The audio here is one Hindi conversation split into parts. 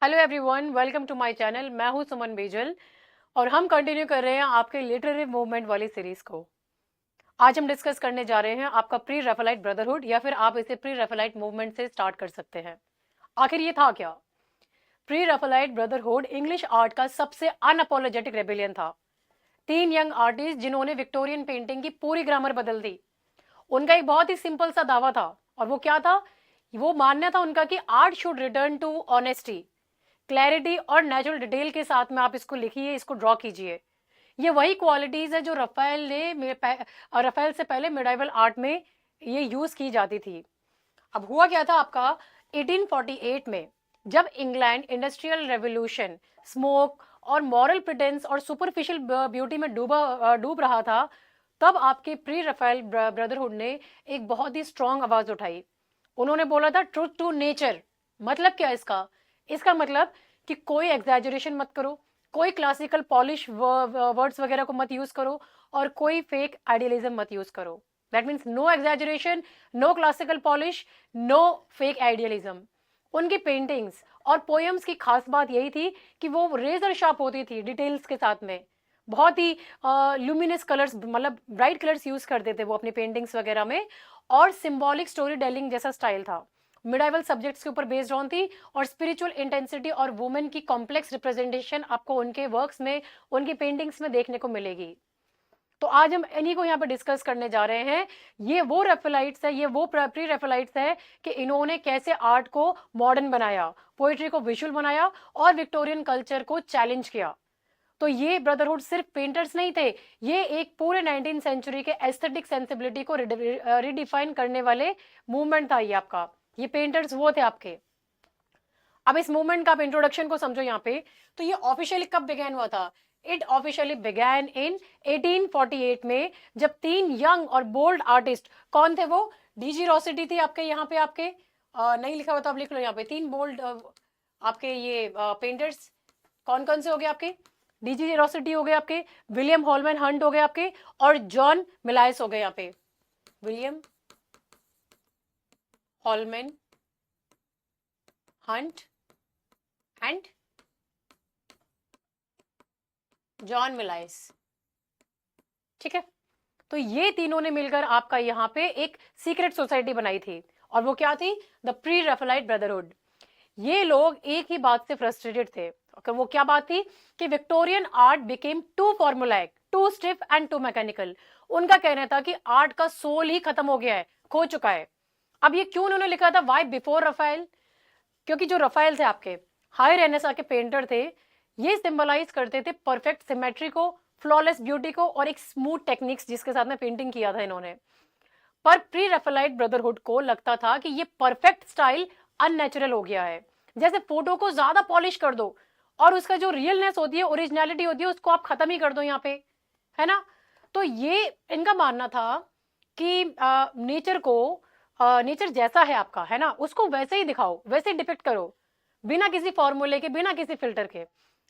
Hello everyone, welcome to my channel. मैं हूं सुमन बेजल और हम कंटिन्यू कर रहे हैं आपके लिटरेरी मूवमेंट वाली सीरीज को। आज हम डिस्कस करने जा रहे हैं आपका प्री रेफेलाइट ब्रदरहुड, या फिर आप इसे प्री रेफेलाइट मूवमेंट से स्टार्ट कर सकते हैं। आखिर ये था क्या? Pre Raphaelite brotherhood English art का सबसे अनअपोलोजेटिक रेबेलियन था। तीन यंग आर्टिस्ट जिन्होंने विक्टोरियन पेंटिंग की पूरी ग्रामर बदल दी। उनका एक बहुत ही सिंपल सा दावा था, और वो क्या था? वो मानना था उनका कि art should return to honesty, clarity और नेचुरल डिटेल के साथ में आप इसको लिखिए, इसको ड्रॉ कीजिए। ये वही क्वालिटीज है जो रफेल से पहले मिडाइवल आर्ट में ये यूज की जाती थी। अब हुआ क्या था आपका 1848 में, जब इंग्लैंड इंडस्ट्रियल रेवोल्यूशन, स्मोक और मॉरल प्रिटेंस और सुपरफिशियल ब्यूटी में डूब रहा था। तब आपके प्री रफेल ब्रदरहुड ने एक बहुत ही स्ट्रांग आवाज उठाई। उन्होंने बोला था ट्रूथ टू नेचर। मतलब क्या इसका? इसका मतलब कि कोई एग्जैजरेशन मत करो, कोई क्लासिकल पॉलिश वर्ड्स वगैरह को मत यूज करो, और कोई फेक आइडियलिज्म मत यूज करो। That means no exaggeration, no classical polish, no fake idealism. उनकी पेंटिंग्स और पोएम्स की खास बात यही थी कि वो रेजर शार्प होती थी डिटेल्स के साथ में। बहुत ही ल्यूमिनस कलर्स, मतलब ब्राइट कलर्स यूज करते थे वो अपनी पेंटिंग्स वगैरह में। और सिंबॉलिक स्टोरी टेलिंग जैसा स्टाइल था। मिडाइवल सब्जेक्ट्स के ऊपर बेस्ड ऑन थी, और स्पिरिचुअल इंटेंसिटी और वुमेन की कॉम्प्लेक्स रिप्रेजेंटेशन आपको उनके वर्क्स में, उनकी पेंटिंग्स में देखने को मिलेगी। तो आज हम इन्हीं को यहाँ पे डिस्कस करने जा रहे हैं। ये वो रेफेलाइट्स है, ये वो प्री रेफेलाइट्स है कि इन्होंने कैसे आर्ट को मॉडर्न बनाया, पोइट्री को विजुअल बनाया और विक्टोरियन कल्चर को चैलेंज किया। तो ये ब्रदरहुड सिर्फ पेंटर्स नहीं थे, ये एक पूरे 19th सेंचुरी के एस्थेटिक सेंसिबिलिटी को रिडिफाइन करने वाले मूवमेंट था। ये आपका, ये पेंटर्स वो थे आपके। अब इस मूवमेंट का आप इंट्रोडक्शन को समझो यहाँ पे। तो ये ऑफिशियली कब बिगैन हुआ था? इट ऑफिशियली बिगैन इन 1848 में, जब तीन यंग और बोल्ड आर्टिस्ट, कौन थे वो? डीजी रॉसिटी थी आपके यहाँ पे, आपके नहीं लिखा हुआ तो आप लिख लो यहाँ पे। तीन बोल्ड आपके ये पेंटर्स कौन कौन से हो गए आपके? डीजी रॉसिटी हो गए आपके, विलियम हॉलमैन हंट हो गए आपके, और जॉन मिलाइस हो गए यहाँ पे। William Holman Hunt and John Millais. ठीक है। तो ये तीनों ने मिलकर आपका यहाँ पे एक सीक्रेट सोसाइटी बनाई थी, और वो क्या थी? The pre Raphaelite brotherhood. ये लोग एक ही बात से फ्रस्ट्रेटेड थे। वो क्या बात थी? कि Victorian art became too formulaic, too stiff and too mechanical. उनका कहना था कि आर्ट का सोल ही खत्म हो गया है, खो चुका है। अब ये क्यों उन्होंने लिखा था? Why before Raphael? क्योंकि जो रफाइल थे आपके हाई रेनेसा के पेंटर थे, ये सिंबलाइज करते थे परफेक्ट सिमेट्री को, फ्लॉलेस ब्यूटी को, और एक स्मूथ टेक्निक्स जिसके साथ में पेंटिंग किया था इन्होंने। पर प्री रेफेलाइट ब्रदरहुड को लगता था कि ये परफेक्ट स्टाइल अननेचुरल हो गया है। जैसे फोटो को ज्यादा पॉलिश कर दो, और उसका जो रियलनेस होती है, ओरिजिनलिटी होती है, उसको आप खत्म ही कर दो यहाँ पे, है ना? तो ये इनका मानना था कि नेचर को, नेचर जैसा है आपका, है ना, उसको वैसे ही दिखाओ, वैसे ही डिपिक्ट करो, बिना किसी फॉर्मूले के, बिना किसी फिल्टर के।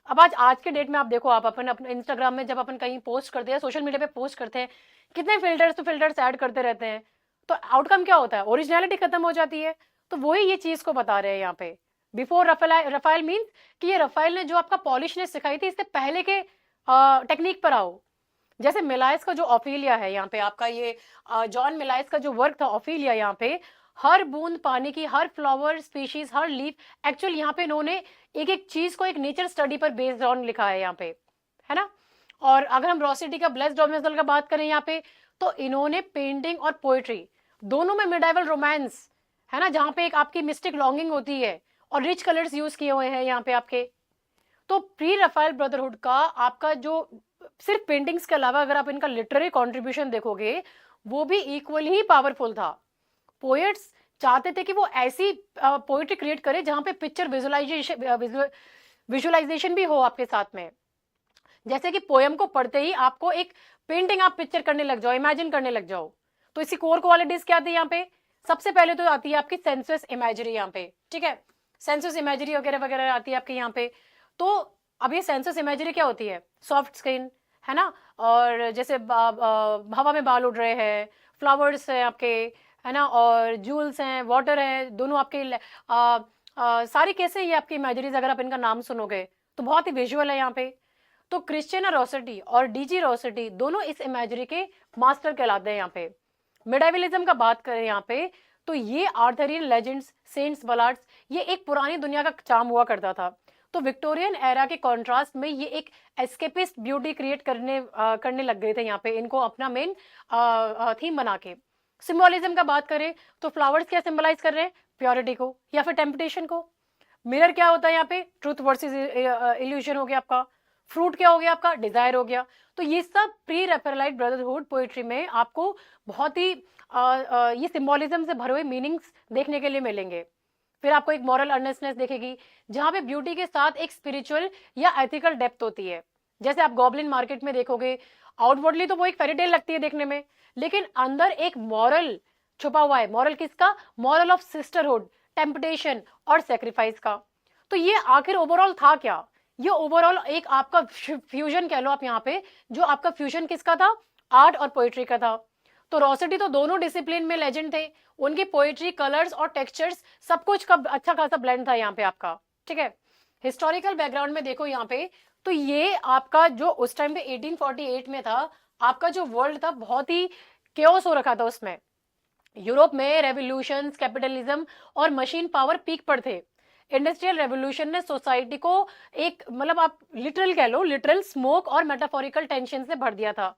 अब आज के डेट में आप देखो, आप अपन अपने इंस्टाग्राम में जब अपन कहीं पोस्ट करते हैं, सोशल मीडिया पे पोस्ट करते हैं, कितने फिल्टर्स ऐड करते रहते हैं। तो आउटकम क्या होता है? ओरिजिनलिटी खत्म हो जाती है। तो वही ये चीज को बता रहे हैं यहाँ पे। बिफोर रफाइल मीन्स कि ये रफाइल ने जो आपका पॉलिशनेस सिखाई थी, इससे पहले के टेक्निक पर आओ। जैसे मिलाइस का जो ऑफिलिया है यहाँ पे आपका, ये जॉन मिलाइस का जो वर्क था ऑफिलिया, यहाँ पे हर बूंद पानी की, हर फ्लावर स्पीशीज, हर लीफ, एक्चुअल यहाँ पे इन्होंने एक एक चीज को एक नेचर स्टडी पर बेस्ड ऑन लिखा है यहाँ पे, है ना? और अगर हम रॉसिटी का ब्लेस्ड डोमिसल का बात करें यहाँ पे, तो इन्होंने पेंटिंग और पोएट्री दोनों में मिडाइवल रोमांस, है ना, जहाँ पे एक आपकी मिस्टिक लॉन्गिंग होती है, और रिच कलर्स यूज किए हुए हैं यहाँ पे आपके। तो प्री रफाइल ब्रदरहुड का आपका जो, सिर्फ पेंटिंग्स के अलावा अगर आप इनका लिटरेरी कंट्रीब्यूशन देखोगे, वो भी इक्वली ही पावरफुल था। पोएट्स चाहते थे कि वो ऐसी पोएट्री क्रिएट करे जहां पे पिक्चर विजुअलाइजेशन भी हो आपके साथ में। जैसे कि पोएम को पढ़ते ही आपको एक पेंटिंग, आप पिक्चर करने लग जाओ, इमेजिन करने लग जाओ। तो इसकी कोर क्वालिटीज क्या थी यहाँ पे? सबसे पहले तो आती है आपकी सेंसुअस इमेजरी यहाँ पे, ठीक है, सेंसुअस इमेजरी वगैरह वगैरह आती है आपके यहाँ पे। तो अब ये सेंसस इमेजरी क्या होती है? सॉफ्ट स्किन, है ना, और जैसे हवा में बाल उड़ रहे हैं, फ्लावर्स हैं आपके, है ना, और जूल्स हैं, वाटर है, दोनों आपके सारी कैसे ये आपकी इमेजरीज, अगर आप इनका नाम सुनोगे तो बहुत ही विजुअल है यहाँ पे। तो क्रिश्चियना रोसेटी और डीजी रोसेटी दोनों इस इमेजरी के मास्टर कहलाते हैं यहाँ पे। मिडाइवलिज्म का बात करें यहाँ पे, तो ये आर्थरियन लेजेंड्स, सेंट्स, बलाड्स, ये एक पुरानी दुनिया का चार्म हुआ करता था। तो विक्टोरियन एरा के कॉन्ट्रास्ट में ये एक एस्केपिस्ट ब्यूटी क्रिएट करने लग गए थे यहाँ पे, इनको अपना मेन थीम बना के। सिंबोलिज्म का बात करें तो फ्लावर्स क्या सिंबलाइज कर रहे हैं, प्योरिटी को या फिर टेम्पटेशन को। मिरर क्या होता है यहाँ पे, ट्रूथ वर्सेस इल्यूजन हो गया आपका। फ्रूट क्या हो गया आपका, डिजायर हो गया। तो ये सब प्री रैफेलाइट ब्रदरहुड पोएट्री में आपको बहुत ही ये सिंबोलिज्म से भरे हुए मीनिंग्स देखने के लिए मिलेंगे। फिर आपको एक मॉरल अर्नेस्टनेस देखेगी, जहां पे ब्यूटी के साथ एक स्पिरिचुअल या एथिकल डेप्थ होती है। जैसे आप गॉबलिन मार्केट में देखोगे, आउटवर्डली तो वो एक फेरीटेल लगती है देखने में, लेकिन अंदर एक मॉरल छुपा हुआ है। मॉरल किसका, मॉरल ऑफ सिस्टरहुड, टेम्पटेशन और सेक्रीफाइस का। तो ये आखिर ओवरऑल था क्या, ये ओवरऑल एक आपका फ्यूजन कह लो आप यहाँ पे, जो आपका फ्यूजन किसका था, आर्ट और पोएट्री का था। तो रोसेटी तो दोनों डिसिप्लिन में लेजेंड थे, उनकी पोएट्री, कलर्स और टेक्सचर्स सब कुछ का अच्छा खासा ब्लेंड था यहाँ पे आपका। ठीक है, हिस्टोरिकल बैकग्राउंड में देखो यहाँ पे, तो ये आपका जो उस टाइम पे 1848 में था, आपका जो वर्ल्ड था बहुत ही केओस हो रखा था उसमें। यूरोप में रेवोल्यूशन, कैपिटलिज्म और मशीन पावर पीक पर थे। इंडस्ट्रियल रेवोल्यूशन ने सोसाइटी को एक मतलब आप लिटरल कह लो, लिटरल स्मोक और मेटाफोरिकल टेंशन से भर दिया था।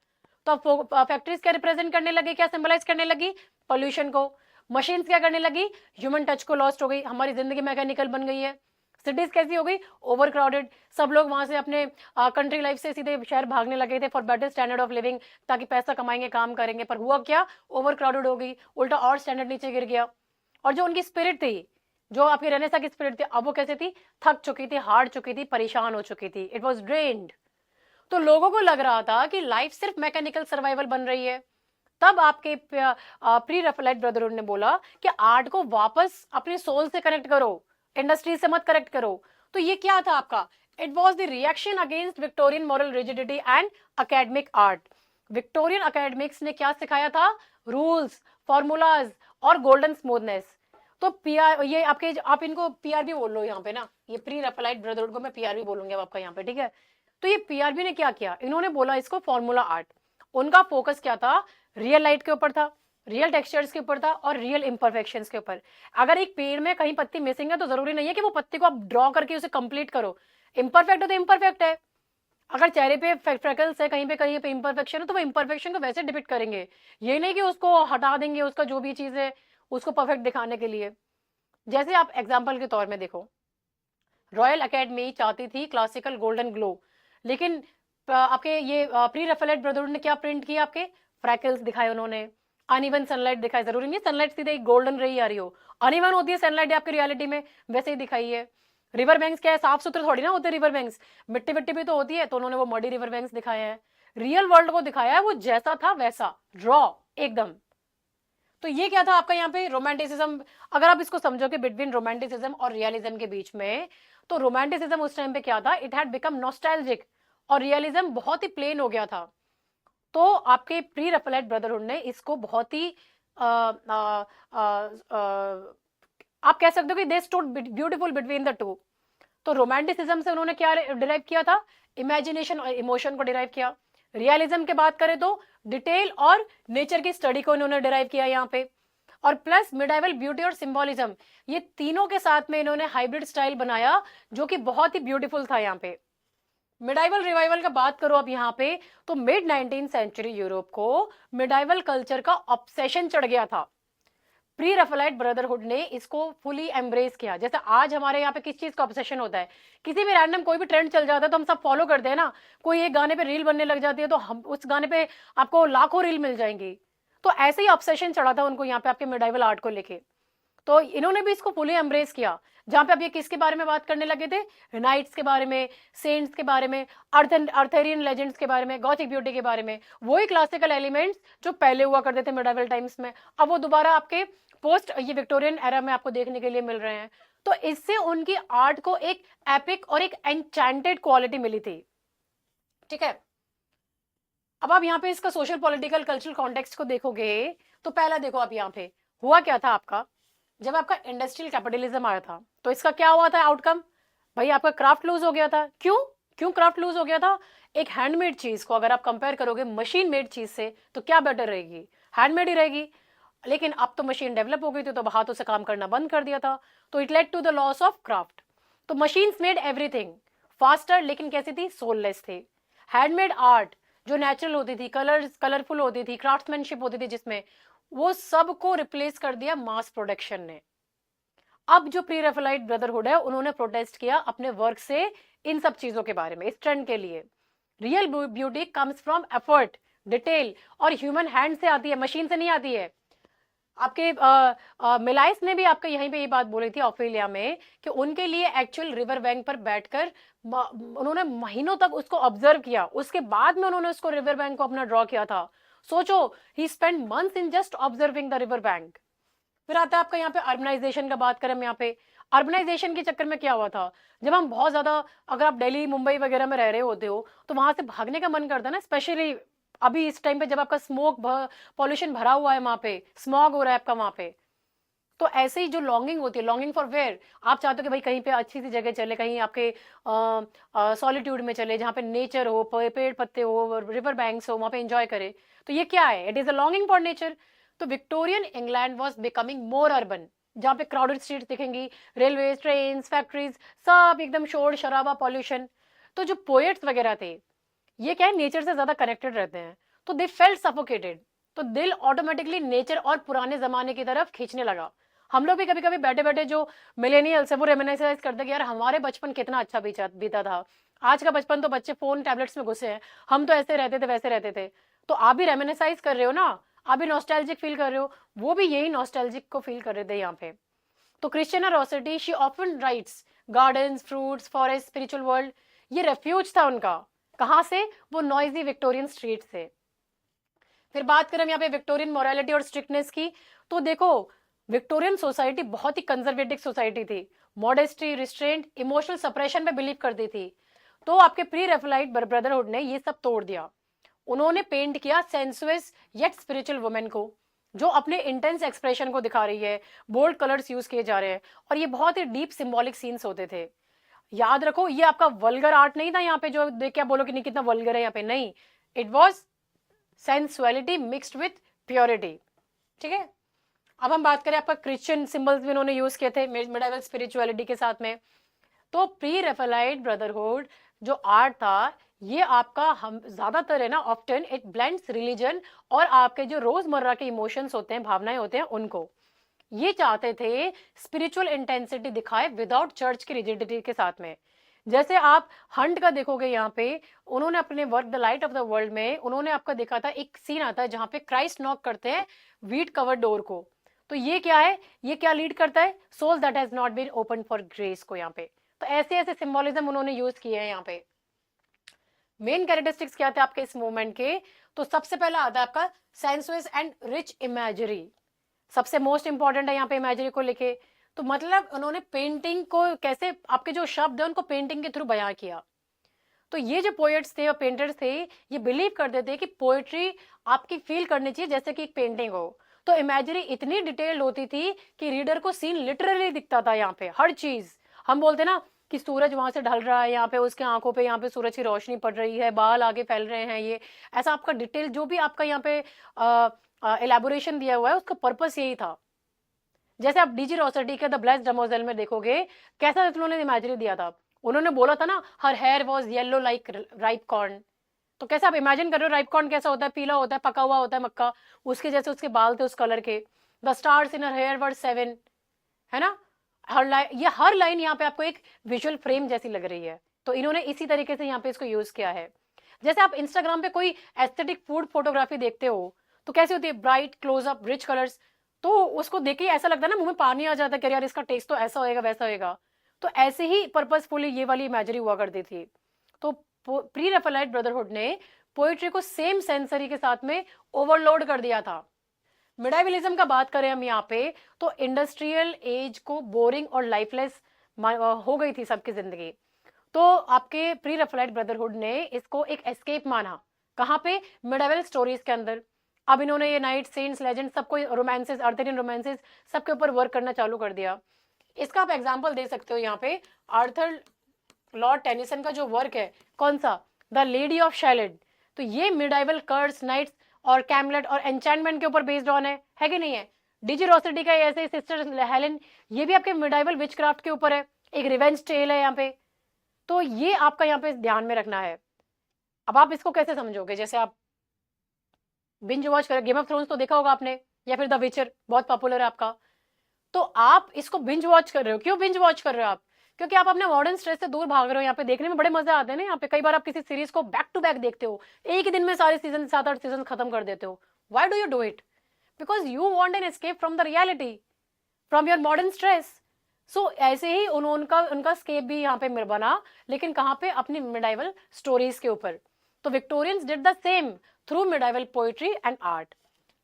तो अब फैक्ट्रीज क्या रिप्रेजेंट करने लगी, क्या सिंबलाइज करने लगी, पोल्यूशन को। मशीन्स क्या करने लगी, ह्यूमन टच को लॉस्ट हो गई, हमारी जिंदगी मैकेनिकल बन गई है। सिटीज कैसी हो गई, ओवर क्राउडेड, सब लोग वहां से अपने कंट्री लाइफ से सीधे शहर भागने लगे थे for better standard of living, ताकि पैसा कमाएंगे, काम करेंगे। पर हुआ क्या, ओवर क्राउडेड हो गई, उल्टा और स्टैंडर्ड नीचे गिर गया। और जो उनकी स्पिरिट थी, जो आपकी रेनेसा की स्पिरिट थी, अब वो कैसे थी, थक चुकी थी, हार चुकी थी, परेशान हो चुकी थी, इट वॉज ड्रेन्ड। तो लोगों को लग रहा था कि लाइफ सिर्फ मैकेनिकल सर्वाइवल बन रही है। तब आपके प्री रैफेलाइट ब्रदरहुड ने बोला कि आर्ट को वापस अपने सोल से कनेक्ट करो, इंडस्ट्री से मत कनेक्ट करो। तो ये क्या था आपका, it was the reaction against Victorian moral rigidity and academic art. Victorian academics ने क्या सिखाया था, रूल्स, फॉर्मूलाज और गोल्डन स्मूथनेस। तो पीआर, ये आपके, आप इनको पीआरबी बोल लो यहाँ पे ना, ये प्री रैफेलाइट ब्रदरहुड को मैं पीआरबी बोलूंगी अब आपका यहाँ पे, ठीक है। तो ये पीआरबी ने क्या किया, इन्होंने बोला इसको फॉर्मूला आर्ट। उनका फोकस क्या था, रियल लाइट के ऊपर था, रियल टेक्सचर्स के ऊपर था और रियल इंपरफेक्शंस के ऊपर। अगर एक पेड़ में कहीं पत्ती मिसिंग है तो जरूरी नहीं है कि वो पत्ती को आप ड्रॉ करके उसे कंप्लीट करो। इंपरफेक्ट है तो इंपरफेक्ट है। अगर चेहरे पे फ्रेकल्स है, कहीं पे इंपरफेक्शन है, तो वो इंपरफेक्शन को वैसे डिपिक्ट करेंगे, ये नहीं कि उसको हटा देंगे, उसका जो भी चीज है उसको परफेक्ट दिखाने के लिए। जैसे आप एग्जाम्पल के तौर में देखो, रॉयल अकेडमी चाहती थी क्लासिकल गोल्डन ग्लो, लेकिन आपके ये प्री रैफेलाइट ब्रदरहुड ने क्या प्रिंट किया, आपके फ्रैकल्स दिखाए उन्होंने, अनइवन सनलाइट दिखाई। जरूरी नहीं सनलाइट सीधे गोल्डन रही आ रही हो, अनइवन होती है सनलाइट आपकी रियलिटी में, वैसे ही दिखाई है। रिवर बैंक्स क्या है, साफ सुथरे थोड़ी ना होते रिवर बैंक्स, मिट्टी मिट्टी भी तो होती है, तो उन्होंने वो मडी रिवर बैंक्स दिखाए हैं। रियल वर्ल्ड को दिखाया है, वो जैसा था वैसा रॉ एकदम। तो ये क्या था आपका यहाँ पे, रोमांटिसिज्म। अगर आप इसको समझोगे बिटवीन रोमांटिसिज्म और रियलिज्म के बीच में, तो रोमांटिसिज्म उस टाइम पे क्या था, इट हैड बिकम नॉस्टैल्जिक, और रियलिज्म बहुत ही प्लेन हो गया था। तो आपके प्री रैफेलाइट ब्रदरहुड ने इसको बहुत ही आप कह सकते हो कि they stood beautiful between the two. तो रोमांटिसिज्म से उन्होंने क्या डिराइव किया था, इमेजिनेशन और इमोशन को डिराइव किया। रियलिज्म की बात करें तो डिटेल और नेचर की स्टडी को इन्होंने डिराइव किया यहाँ पे। और प्लस मिडाइवल ब्यूटी और सिंबोलिज्म, ये तीनों के साथ में इन्होंने हाइब्रिड स्टाइल बनाया, जो कि बहुत ही ब्यूटीफुल था यहाँ पे। मिडाइवल रिवाइवल का बात करो अब यहाँ पे, तो मिड 19th सेंचुरी यूरोप को मिडाइवल कल्चर का ऑब्सेशन चढ़ गया था। प्री रैफेलाइट ब्रदरहुड ने इसको फुली एम्ब्रेस किया। जैसे आज हमारे यहाँ पे किस चीज का ऑब्सेशन होता है, किसी भी रैंडम कोई भी ट्रेंड चल जाता है तो हम सब फॉलो करते हैं ना। कोई एक गाने पे रील बनने लग जाती है तो हम उस गाने पे आपको लाखों रील मिल जाएंगी। तो ऐसे ही ऑब्सेशन चढ़ा था उनको यहाँ पे आपके मिडाइवल आर्ट को लेके। तो इन्होंने भी इसको फुली एम्ब्रेस किया। जहां पे अब ये किसके बारे में बात करने लगे थे, नाइट्स के बारे में, सेंट्स के बारे में, अर्थेरियन लेजेंड्स के बारे में, गॉथिक ब्यूटी के बारे में, वही क्लासिकल एलिमेंट्स जो पहले हुआ करते थे मिडाइवल टाइम्स में, अब वो दोबारा आपके पोस्ट ये विक्टोरियन एरा में आपको देखने के लिए मिल रहे हैं। तो इससे उनकी आर्ट को एक एपिक और एक एन्चेंटेड क्वालिटी मिली थी। ठीक है, अब आप यहाँ पे इसका सोशल पॉलिटिकल कल्चरल कॉन्टेक्स्ट को देखोगे, तो पहला देखो आप यहाँ पे हुआ क्या था आपका, जब आपका इंडस्ट्रियल कैपिटलिज्म आया था तो इसका क्या हुआ था आउटकम? भाई आपका क्राफ्ट लूज हो गया था। क्यों? क्यों क्राफ्ट लूज हो गया था? एक हैंडमेड चीज को अगर आप कंपेयर करोगे मशीन मेड चीज से तो क्या बेटर रहेगी? हैंडमेड ही रहेगी। लेकिन अब तो मशीन डेवलप हो गई थी तो हाथों से काम करना बंद कर दिया था, तो it led to the loss of craft. तो मशीन्स मेड एवरीथिंग फास्टर, लेकिन कैसी थी? सोललेस थी। हैंडमेड आर्ट जो नेचुरल होती थी, कलर्स कलरफुल होती थी, क्राफ्ट्समैनशिप होती थी जिसमें, वो सबको रिप्लेस कर दिया मास प्रोडक्शन ने। अब जो प्री रेफेलाइट ब्रदरहुड है उन्होंने प्रोटेस्ट किया अपने वर्क से इन सब चीजों के बारे में, इस ट्रेंड के लिए। Real beauty comes from effort, detail और ह्यूमन हैंड से आती है, मशीन से नहीं आती है। आपके मिलाइस ने भी आपका यहीं पे ये बात बोली थी ऑस्ट्रेलिया में कि उनके लिए एक्चुअल रिवर बैंक पर बैठकर उन्होंने महीनों तक उसको ऑब्जर्व किया, उसके बाद में उन्होंने उसको रिवर बैंक को अपना ड्रॉ किया था। सोचो, he spend months in just observing the river bank. फिर आता है आपका यहाँ पे अर्बनाइजेशन का बात करें हम यहाँ पे। अर्बनाइजेशन के चक्कर में क्या हुआ था? जब हम बहुत ज्यादा, अगर आप दिल्ली मुंबई वगैरह में रह रहे होते हो तो वहां से भागने का मन करता है ना, स्पेशली अभी इस टाइम पे जब आपका स्मोक पॉल्यूशन भरा हुआ है, वहां पे स्मॉग हो रहा है आपका वहां पे। तो ऐसे ही जो लॉन्गिंग होती है, लॉन्गिंग फॉर वेयर, आप चाहते हो कि भाई कहीं पे अच्छी सी जगह चले, कहीं आपके सॉलिट्यूड में चले जहाँ पे नेचर हो, पेड़ पत्ते हो, रिवर बैंक्स हो, वहां पे एंजॉय करे। तो ये क्या है? It is a longing for nature. तो Victorian England was becoming more urban, जहाँ पे क्राउडेड स्ट्रीट दिखेंगी, रेलवे, ट्रेन, फैक्ट्रीज, सब एकदम शोर शराबा, पॉल्यूशन। तो जो पोएट्स वगैरह थे, ये क्या है, नेचर से ज्यादा कनेक्टेड रहते हैं, तो दे फेल्ट सफोकेटेड। तो दिल ऑटोमेटिकली नेचर और पुराने जमाने की तरफ खींचने लगा। हम लोग भी कभी कभी बैठे बैठे जो मिलेनियल्स है वो रेमिनिसाइज करते कि यार हमारे बचपन कितना अच्छा बीता था। आज का बचपन तो बच्चे फोन टैबलेट्स में घुसे हैं, हम तो ऐसे रहते थे वैसे रहते थे। तो आप भी रेमिनिसाइज कर रहे हो ना, आप भी नॉस्टैल्जिक फील कर रहे हो, वो भी यही नॉस्टैल्जिक को फील कर रहे थे यहाँ पे। तो Christina Rossetti she often writes gardens, fruits, forest, spiritual world, ये रेफ्यूज था उनका। कहाँ से? वो नॉइजी विक्टोरियन स्ट्रीट से। फिर बात करें यहाँ पे विक्टोरियन मोरालिटी और स्ट्रिक्टनेस की, तो देखो विक्टोरियन सोसाइटी बहुत ही कंजर्वेटिव सोसाइटी थी। मॉडेस्टी, रिस्ट्रेंट, इमोशनल सप्रेशन पे बिलीव करती थी। तो आपके प्री रेफेलाइट ब्रदरहुड ने ये सब तोड़ दिया। उन्होंने पेंट किया सेंसुअस येट स्पिरिचुअल वुमेन को, जो अपने इंटेंस एक्सप्रेशन को दिखा रही है, बोल्ड कलर्स यूज किए जा रहे हैं, और ये बहुत ही डीप सिंबॉलिक सीन्स होते थे। याद रखो, ये आपका वल्गर आर्ट नहीं था यहाँ पे जो देख के आप बोलो कि नहीं कितना वल्गर है यहाँ पे, नहीं। It was sensuality mixed with purity. ठीक है, अब हम बात करें आपका क्रिश्चियन सिंबल्स भी उन्होंने यूज किए थे मिडाइवल स्पिरिचुअलिटी के साथ में। तो प्री रेफेलाइट ब्रदरहुड जो आर्ट था, ये आपका हम ज्यादातर है ना, ऑफ्टन इट ब्लेंड्स रिलीजन और आपके जो रोजमर्रा के इमोशंस होते हैं, भावनाएं होते हैं, उनको ये चाहते थे स्पिरिचुअल इंटेंसिटी दिखाए विदाउट चर्च की रिजिडिटी के साथ में। जैसे आप हंट का देखोगे यहाँ पे, उन्होंने अपने work the light of the world में उन्होंने आपका देखा था, एक सीन आता है जहाँ पे क्राइस्ट नॉक करते हैं व्हीट कवर्ड डोर को। तो ये क्या है? ये क्या लीड करता है? Soul that has not been open for grace को यहाँ पे। तो ऐसे ऐसे सिंबोलिज्म उन्होंने यूज किए हैं यहाँ पे। मेन कैरेक्टरिस्टिक्स क्या थे आपके इस मूवमेंट के? तो सबसे पहला आता है आपका सेंसुअस एंड रिच इमेजरी, सबसे मोस्ट इंपॉर्टेंट है यहाँ पे इमेजरी को लेके। तो मतलब उन्होंने पेंटिंग को कैसे, आपके जो शब्द है उनको पेंटिंग के थ्रू बयां किया। तो ये जो पोएट्स थे और पेंटर्स थे, ये बिलीव करते थे कि पोएट्री आपकी फील करनी चाहिए जैसे कि एक पेंटिंग हो। तो इमेजरी इतनी डिटेल्ड होती थी कि रीडर को सीन लिटरली दिखता था यहाँ पे, हर चीज। हम बोलते ना कि सूरज वहां से ढल रहा है, यहाँ पे उसके आंखों पे यहाँ पे सूरज की रोशनी पड़ रही है, बाल आगे फैल रहे हैं, ये ऐसा आपका डिटेल जो भी आपका यहाँ पे एलेबोरेशन दिया हुआ है, उसका पर्पस यही था। जैसे आप डीजी रोसेटी के द ब्लेस्ड डमोजेल में देखोगे, कैसा उन्होंने इमेजरी दिया था। उन्होंने बोला था ना, her hair was yellow like ripe corn. तो कैसे आप इमेजिन कर रहे हो, राइप कॉर्न कैसा होता है? पीला होता है, पका हुआ होता है मक्का, उसके जैसे उसके बाल थे उस कलर के। The stars in her hair were 7, है ना। हर लाइन यहाँ पे आपको एक विजुअल फ्रेम जैसी लग रही है। तो इन्होंने इसी तरीके से यहाँ पे इसको यूज किया है। जैसे आप इंस्टाग्राम पे कोई एस्थेटिक फूड फोटोग्राफी देखते हो तो कैसी होती है? Bright, close-up, rich colours. तो उसको देख के ऐसा लगता है ना, मुंह में पानी आ जाता है कि यार इसका टेस्ट तो ऐसा होएगा वैसा होएगा। तो ऐसे ही पर्पसफुली ये वाली इमेजरी हुआ करती थी। तो प्री रेफेलाइट ब्रदरहुड ने पोएट्री को सेम सेंसरी के साथ में ओवरलोड कर दिया था। मिडाइवलिज्म का बात करें हम यहाँ पे, तो इंडस्ट्रियल एज को बोरिंग और लाइफलेस हो गई थी सबकी जिंदगी। तो आपके प्री रेफेलाइट ब्रदरहुड ने इसको एक एस्केप माना। कहाँ पे? मिडाइवल स्टोरीज के अंदर। अब इन्होंने ये नाइट सेंट्स लेजेंड सबको रोमांसेस, आर्थरियन रोमांसेस सबके ऊपर वर्क करना चालू कर दिया। इसका आप एग्जाम्पल दे सकते हो यहाँ पे आर्थर लॉर्ड टेनिसन का जो वर्क है, कौन सा, द लेडी ऑफ शैलेट। तो ये मिडाइवल कर्स, नाइट्स और कैमलेट और एंचैंटमेंट के ऊपर बेस्ड ऑन है कि नहीं है। डीजी रोसेटी का ऐसे सिस्टर हेलेन, ये भी आपके मिडाइवल विचक्राफ्ट के ऊपर है, एक रिवेंज टेल है यहाँ पे। तो ये आपका यहाँ पे ध्यान में रखना है। अब आप इसको कैसे समझोगे, जैसे आप बिंज वॉच करें, गेम ऑफ थ्रोन्स तो देखा होगा आपने, या फिर द विचर बहुत पॉपुलर है आपका। तो आप इसको बिंज वॉच कर रहे हो, क्यों बिंज वॉच कर रहे हो आप? क्योंकि आप अपने मॉडर्न स्ट्रेस से दूर भाग रहे हो। यहाँ पे देखने में बड़े मजे आते हैं ना। यहाँ पे कई बार आप किसी सीरीज को बैक टू बैक देखते हो, एक ही दिन में सारे सीजन 7-8 सीजन खत्म कर देते हो। Why do you do it? Because you want an escape from the reality, from your modern stress. So ऐसे ही उनका स्केप भी यहाँ पे बना, लेकिन कहाँ पे, अपनी मिडाइवल स्टोरीज के ऊपर। तो Victorians did the same through medieval poetry and art.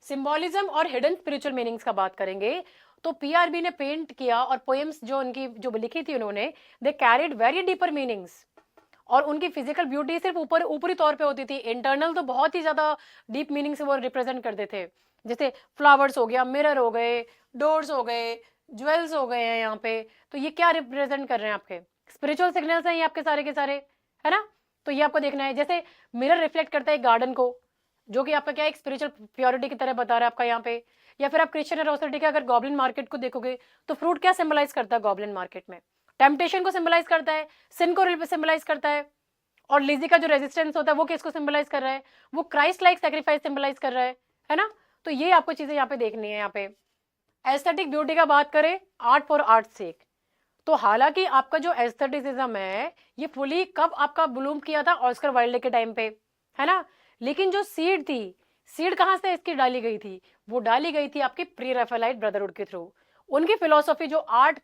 Symbolism और हिडन स्पिरिचुअल मीनिंग्स का बात करेंगे तो पीआरबी ने पेंट किया, और पोएम्स जो उनकी जो लिखी थी उन्होंने, दे कैरिड वेरी डीपर मीनिंग्स। और उनकी फिजिकल ब्यूटी सिर्फ ऊपरी तौर पे होती थी, इंटरनल तो बहुत ही ज्यादा डीप मीनिंग से वो रिप्रेजेंट करते थे। जैसे फ्लावर्स हो गया, मिरर हो गए, डोर्स हो गए, ज्वेल्स हो गए हैं यहाँ पे। तो ये क्या रिप्रेजेंट कर रहे हैं? आपके स्पिरिचुअल सिग्नल्स हैं ये आपके सारे के सारे, है ना। तो ये आपको देखना है। जैसे मिरर रिफ्लेक्ट करता है गार्डन को, जो कि आपका क्या एक स्पिरिचुअल प्योरिटी की तरह बता रहा है आपका यहाँ पे। या फिर आप क्रिश्चियन एरोसिटी के अगर गॉब्लिन मार्केट को देखोगे तो फ्रूट क्या सिंबलाइज करता है गॉब्लिन मार्केट में? टेम्पटेशन को सिंबलाइज करता है, सिन को सिंबलाइज करता है। और लिजी का जो रेजिस्टेंस होता है वो किसको सिंबलाइज कर रहा है? वो क्राइस्ट लाइक सेक्रीफाइस सिंबलाइज कर रहा है ना। तो ये आपको चीजें यहाँ पे देखनी है। यहाँ पे एस्थेटिक ब्यूटी का बात करें, आर्ट फॉर आर्ट सेक। तो हालांकि आपका जो एस्थेटिसिज्म है ये फुली कब आपका ब्लूम किया था? ऑस्कर वाइल्ड के टाइम पे, है ना। लेकिन जो सीड थी, सीड कहां से इसकी डाली गई थी? वो डाली गई थी आपकी प्री राफेलाइट ब्रदरहुड के थ्रू। उनकी फिलोसॉफी जो आर्ट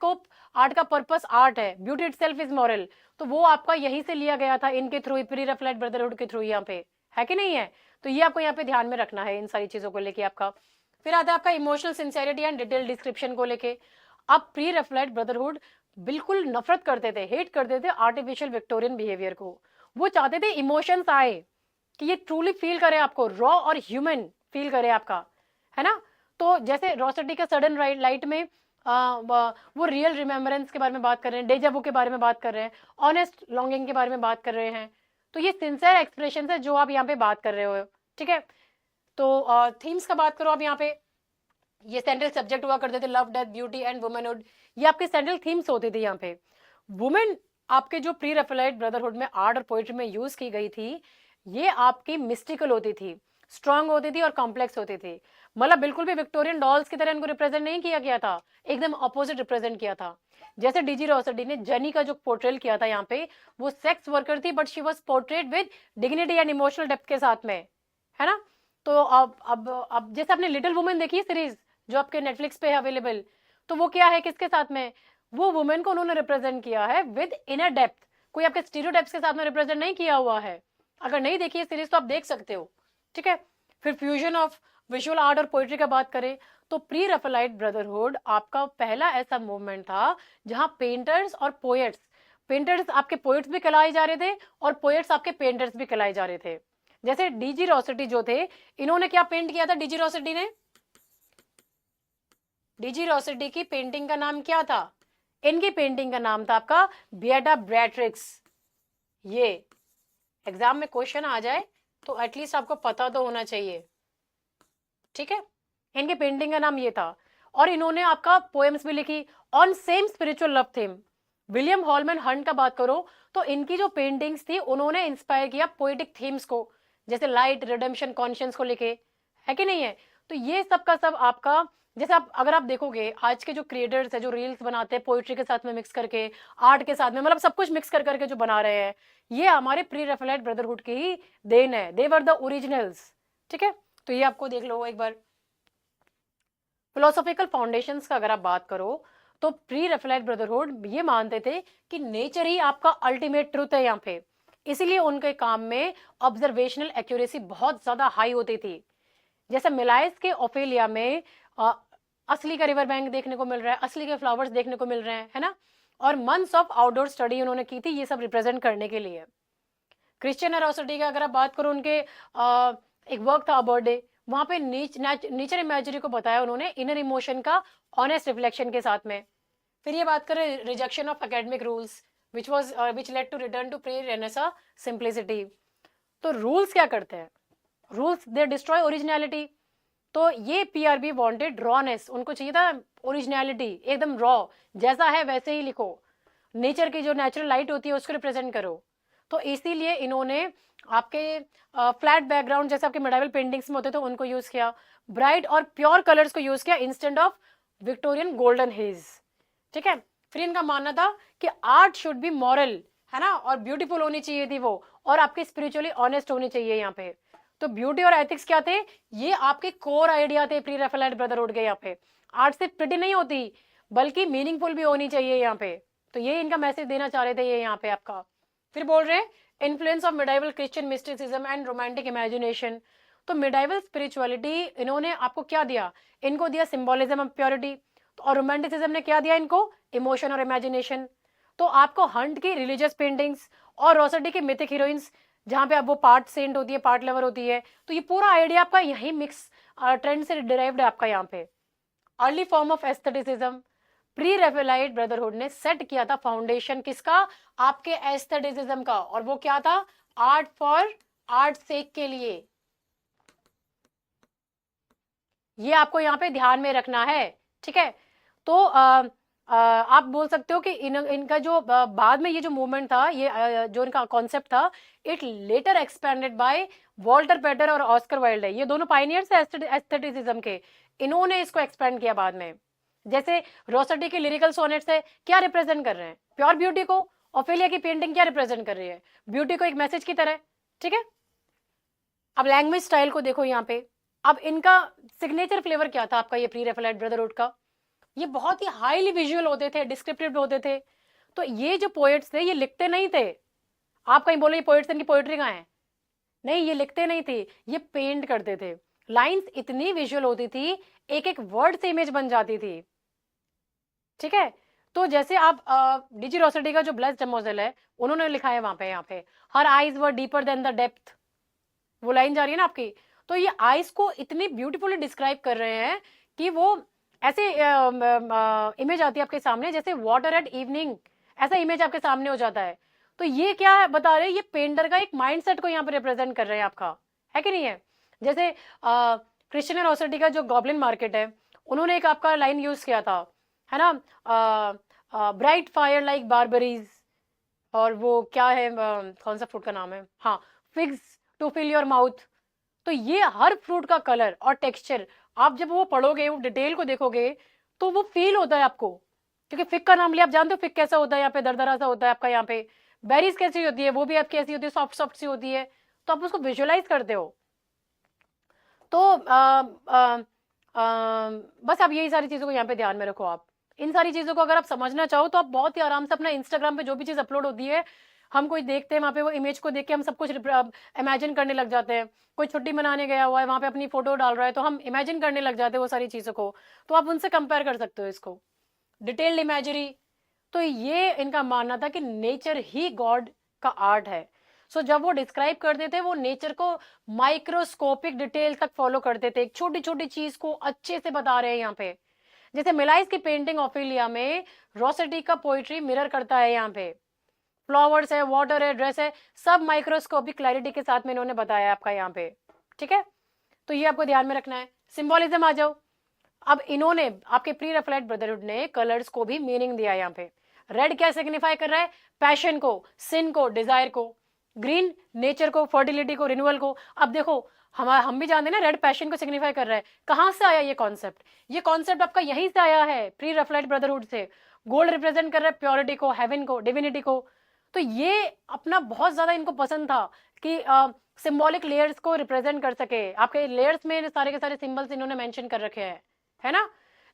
का पर्पस आर्ट है, ब्यूटी इटसेल्फ इज मॉरल, तो वो आपका यहीं से लिया गया था, इनके थ्रू, प्री राफेलाइट ब्रदरहुड के थ्रू यहाँ पे, है कि नहीं है। तो ये आपको यहाँ पे ध्यान में रखना है इन सारी चीजों को लेके आपका। फिर आता है आपका emotional sincerity and detail description को लेके। अब प्री राफेलाइट ब्रदरहुड बिल्कुल नफरत करते थे, हेट करते थे आर्टिफिशियल विक्टोरियन बिहेवियर को। वो चाहते थे इमोशंस आए, कि ये ट्रूली फील करे आपको, रॉ और ह्यूमन फील करे आपका, है ना। तो जैसे रोसेटी के सडन लाइट में वो रियल रिमेम्बरेंस के बारे में बात कर रहे हैं, डेजावू के बारे में बात कर रहे हैं, ऑनेस्ट लॉन्गिंग के बारे में बात कर रहे हैं। तो ये सिंसियर एक्सप्रेशन है जो आप यहाँ पे बात कर रहे हो, ठीक है। तो थीम्स का बात करो आप यहाँ पे, ये सेंट्रल सब्जेक्ट हुआ करते थे, love, death, beauty and womanhood. ये आपके सेंट्रल थीम्स होते थे यहाँ पे। वुमेन आपके जो प्री राफेलाइट ब्रदरहुड में आर्ट और पोइट्री में यूज की गई थी, ये आपकी मिस्टिकल होती थी, स्ट्रांग होती थी और कॉम्प्लेक्स होती थी। मतलब बिल्कुल भी विक्टोरियन डॉल्स की तरह इनको रिप्रेजेंट नहीं किया गया था, एकदम ऑपोजिट रिप्रेजेंट किया था। जैसे डीजी रोसेटी ने जनी का जो पोर्ट्रेल किया था यहाँ पे, वो सेक्स वर्कर थी, but she was portrait with dignity and emotional depth के साथ में, है ना। तो अब जैसे आपने लिटिल वुमेन देखी है सीरीज जो आपके नेटफ्लिक्स पे है अवेलेबल, तो वो क्या है, किसके साथ में? वो वुमेन को उन्होंने रिप्रेजेंट किया है विद इनर डेप्थ, कोई आपके स्टीरियोटाइप्स के साथ में रिप्रेजेंट नहीं किया हुआ है। अगर नहीं देखी है सीरीज तो आप देख सकते हो, ठीक है। फिर फ्यूजन ऑफ विजुअल आर्ट और पोइट्री का बात करें तो प्री राफेलाइट ब्रदरहुड आपका पहला ऐसा मूवमेंट था जहां पेंटर्स और पोएट्स, पेंटर्स आपके पोएट्स भी कहलाए जा रहे थे और पोएट्स आपके पेंटर्स भी कहलाए जा रहे थे। जैसे डीजी रोसेटी जो थे, इन्होंने क्या पेंट किया था डीजी रोसेटी ने? डीजी रोसेटी की पेंटिंग का नाम क्या था? इनकी पेंटिंग का नाम था आपका बिएटा ब्रेट्रिक्स। ये एग्जाम में क्वेश्चन आ जाए तो एटलीस्ट आपको पता तो होना चाहिए, ठीक है। इनके पेंटिंग का नाम ये था। और इन्होंने आपका पोएम्स भी लिखी on same spiritual love theme. William Holman Hunt का बात करो तो इनकी जो पेंटिंग्स थी उन्होंने इंस्पायर किया पोएटिक थीम्स को, जैसे लाइट, रिडेम्पशन, कॉन्शियंस को लेके, है कि नहीं है। तो ये सब का सब आपका, जैसे आप अगर आप देखोगे आज के जो क्रिएटर्स है जो रील्स बनाते हैं पोइट्री के साथ में मिक्स करके, आर्ट के साथ में, मतलब सब कुछ मिक्स कर करके जो बना रहे हैं, ये हमारे प्री राफेलाइट ब्रदरहुड की ही देन है। दे वर द ओरिजिनल्स, ठीक है। तो ये आपको देख लो एक बार। फिलोसॉफिकल फाउंडेशंस का अगर आप बात करो तो प्री राफेलाइट ब्रदरहुड ये मानते थे कि नेचर ही आपका अल्टीमेट ट्रुथ है यहाँ पे, इसीलिए उनके काम में ऑब्जर्वेशनल एक्यूरेसी बहुत ज्यादा हाई होती थी। जैसे मिलाइस के ओफेलिया में असली का रिवर बैंक देखने को मिल रहा है, असली के फ्लावर्स देखने को मिल रहे हैं, है ना। और मंथ्स ऑफ आउटडोर स्टडी उन्होंने की थी ये सब रिप्रेजेंट करने के लिए। क्रिश्चियन एरोसिटी का अगर आप बात करो, उनके एक वर्क था बर्थडे, वहां पे नेचर इमेजरी को बताया उन्होंने इनर इमोशन का ऑनेस्ट रिफ्लेक्शन के साथ में। फिर ये बात करें rejection of academic rules which led to return to pre Renaissance simplicity. तो रूल्स क्या करते हैं? Rules they destroy originality. तो ये पीआरबी वांटेड रॉनेस, उनको चाहिए था ओरिजिनलिटी, एकदम रॉ, जैसा है वैसे ही लिखो, नेचर की जो नेचुरल लाइट होती है उसको रिप्रेजेंट करो। तो इसीलिए इन्होंने आपके फ्लैट बैकग्राउंड जैसे आपके मेडाइवल पेंटिंग्स में होते थे उनको यूज किया, ब्राइट और प्योर कलर्स को यूज किया instant of Victorian golden hedge. ठीक है। फिर इनका मानना था कि आर्ट शुड बी मॉरल, है ना, और ब्यूटीफुल होनी चाहिए थी वो, और आपकी स्पिरिचुअली ऑनेस्ट होनी चाहिए यहाँ पे। तो ब्यूटी और एथिक्स क्या थे? ये आपके कोर आइडिया थे प्री रैफेलाइट ब्रदरहुड के। यहाँ पे आर्ट सिर्फ प्रिटी नहीं होती बल्कि मीनिंगफुल भी होनी चाहिए यहाँ पे। तो ये इनका मैसेज देना चाह रहे थे ये यहाँ पे आपका। फिर बोल रहे हैं influence of medieval Christian mysticism and romantic imagination. तो मिडाइवल स्पिरिचुअलिटी इन्होंने आपको क्या दिया? इनको दिया सिंबोलिज्म ऑफ प्योरिटी, और रोमांटिसिज्म ने क्या दिया इनको? इमोशन और इमेजिनेशन। तो आपको हंट की रिलीजियस पेंटिंग्स और रोसेटी की मिथिक हीरोइंस, जहां पे अब वो पार्ट सेंट होती है, पार्ट लवर होती है, तो ये पूरा आइडिया आपका यही मिक्स ट्रेंड से डिराइव्ड है आपका यहाँ पे। Early form of aestheticism, pre Raphaelite brotherhood ने सेट किया था फाउंडेशन किसका? आपके एस्थेटिसिज्म का, और वो क्या था? आर्ट फॉर आर्ट सेक के लिए। ये आपको यहाँ पे ध्यान में रखना है। ठीक है। तो आप बोल सकते हो कि इनका जो बाद में ये जो मूवमेंट था, ये जो इनका कॉन्सेप्ट था, it later expanded by Walter Pater और ऑस्कर वाइल्ड है। ये दोनों पाइनियर्स है एस्थेटिसिज्म के, इन्होंने इसको एक्सपेंड किया बाद में। जैसे रोसेटी के लिरिकल सोनेट्स है, क्या रिप्रेजेंट कर रहे हैं? प्योर ब्यूटी को। ओफेलिया की पेंटिंग क्या रिप्रेजेंट कर रही है? ब्यूटी को एक मैसेज की तरह। ठीक है। अब लैंग्वेज स्टाइल को देखो यहाँ पे। अब इनका सिग्नेचर फ्लेवर क्या था आपका ये प्री रेफेलाइट ब्रदरहुड का? ये बहुत ही हाईली विजुअल होते थे, डिस्क्रिप्टिव होते थे। तो ये जो पोएट्स थे ये लिखते नहीं थे। आप कहीं बोलो ये पोएट्स, इनकी पोएट्री कहाँ है? नहीं, ये लिखते नहीं थे, ये पेंट करते थे। लाइंस इतनी विजुअल होती थी, एक एक वर्ड से इमेज बन जाती थी। ठीक है। तो जैसे आप डिजी रोसेटी का जो ब्लेस्ड डेमोजेल है, उन्होंने लिखा है वहां पे, यहाँ पे her eyes were deeper than the depth, वो लाइन जा रही है ना आपकी। तो ये आईज को इतनी ब्यूटीफुली डिस्क्राइब कर रहे हैं कि वो ऐसे इमेज आती है आपके सामने जैसे वाटर एट इवनिंग, ऐसा इमेज आपके सामने हो जाता है। तो ये क्या है बता रहे हैं? ये पेंटर का एक माइंडसेट को यहाँ पे रिप्रेजेंट कर रहे हैं आपका, है कि नहीं है? जैसे क्रिश्चियन रोसेटी का जो गॉबलिन मार्केट है, उन्होंने एक आपका लाइन यूज किया था, है ना, ब्राइट फायर लाइक बारबरीज, और वो क्या है, कौन सा फ्रूट का नाम है, हाँ, figs to fill your mouth. तो ये हर फ्रूट का कलर और टेक्सचर आप जब वो पढ़ोगे, वो डिटेल को देखोगे, तो वो फील होता है आपको। क्योंकि फिग का नाम लिया, आप जानते हो फिग कैसा होता है? यहाँ पे दरदरा सा होता है आपका। यहाँ पे बेरीज कैसी होती है? वो भी आपकी ऐसी होती है, सॉफ्ट सॉफ्ट सी होती है। तो आप उसको विजुअलाइज करते हो। तो बस आप यही सारी चीजों को यहाँ पे ध्यान में रखो। आप इन सारी चीजों को अगर आप समझना चाहो तो आप बहुत ही आराम से अपना इंस्टाग्राम पे जो भी चीज अपलोड होती है, हम कोई देखते हैं वहां पे, वो इमेज को देख के हम सब कुछ इमेजिन करने लग जाते हैं। कोई छुट्टी मनाने गया हुआ है, वहां पे अपनी फोटो डाल रहा है, तो हम इमेजिन करने लग जाते हैं वो सारी चीजों को। तो आप उनसे कंपेयर कर सकते हो इसको, डिटेल्ड इमेजरी। तो ये इनका मानना था कि नेचर ही गॉड का आर्ट है। सो जब वो डिस्क्राइब करते थे, वो नेचर को माइक्रोस्कोपिक डिटेल तक फॉलो करते थे, एक छोटी छोटी चीज को अच्छे से बता रहे हैं यहाँ पे। जैसे मिलाइस की पेंटिंग ऑफेलिया में रोसेटी का पोइट्री मिरर करता है। यहाँ पे फ्लावर्स है, वाटर है, ड्रेस है, सब माइक्रोस्कोपिक क्लैरिटी के साथ में इन्होंने बताया आपका यहाँ पे। ठीक है। तो ये आपको ध्यान में रखना है। सिंबोलिज्म आ जाओ। अब इन्होंने आपके प्री रेफेलाइट ब्रदरहुड ने कलर्स को भी मीनिंग दिया यहाँ पे। रेड क्या सिग्निफाई कर रहा है? पैशन को, सिन को, डिजायर को। ग्रीन नेचर को, फर्टिलिटी को, रिन्यूअल को। अब देखो हम भी जानते हैं ना, रेड पैशन को सिग्निफाई कर रहा है। कहां से आया ये कॉन्सेप्ट? ये कॉन्सेप्ट आपका यहीं से आया है, प्री रेफेलाइट ब्रदरहुड से। गोल्ड रिप्रेजेंट कर रहा है प्योरिटी को, हेवन को, डिविनिटी को। तो ये अपना बहुत ज्यादा इनको पसंद था कि सिंबॉलिक लेयर्स को रिप्रेजेंट कर सके। आपके लेयर्स में सारे के सारे सिंबल्स इन्होंने मेंशन कर रखे हैं, है ना।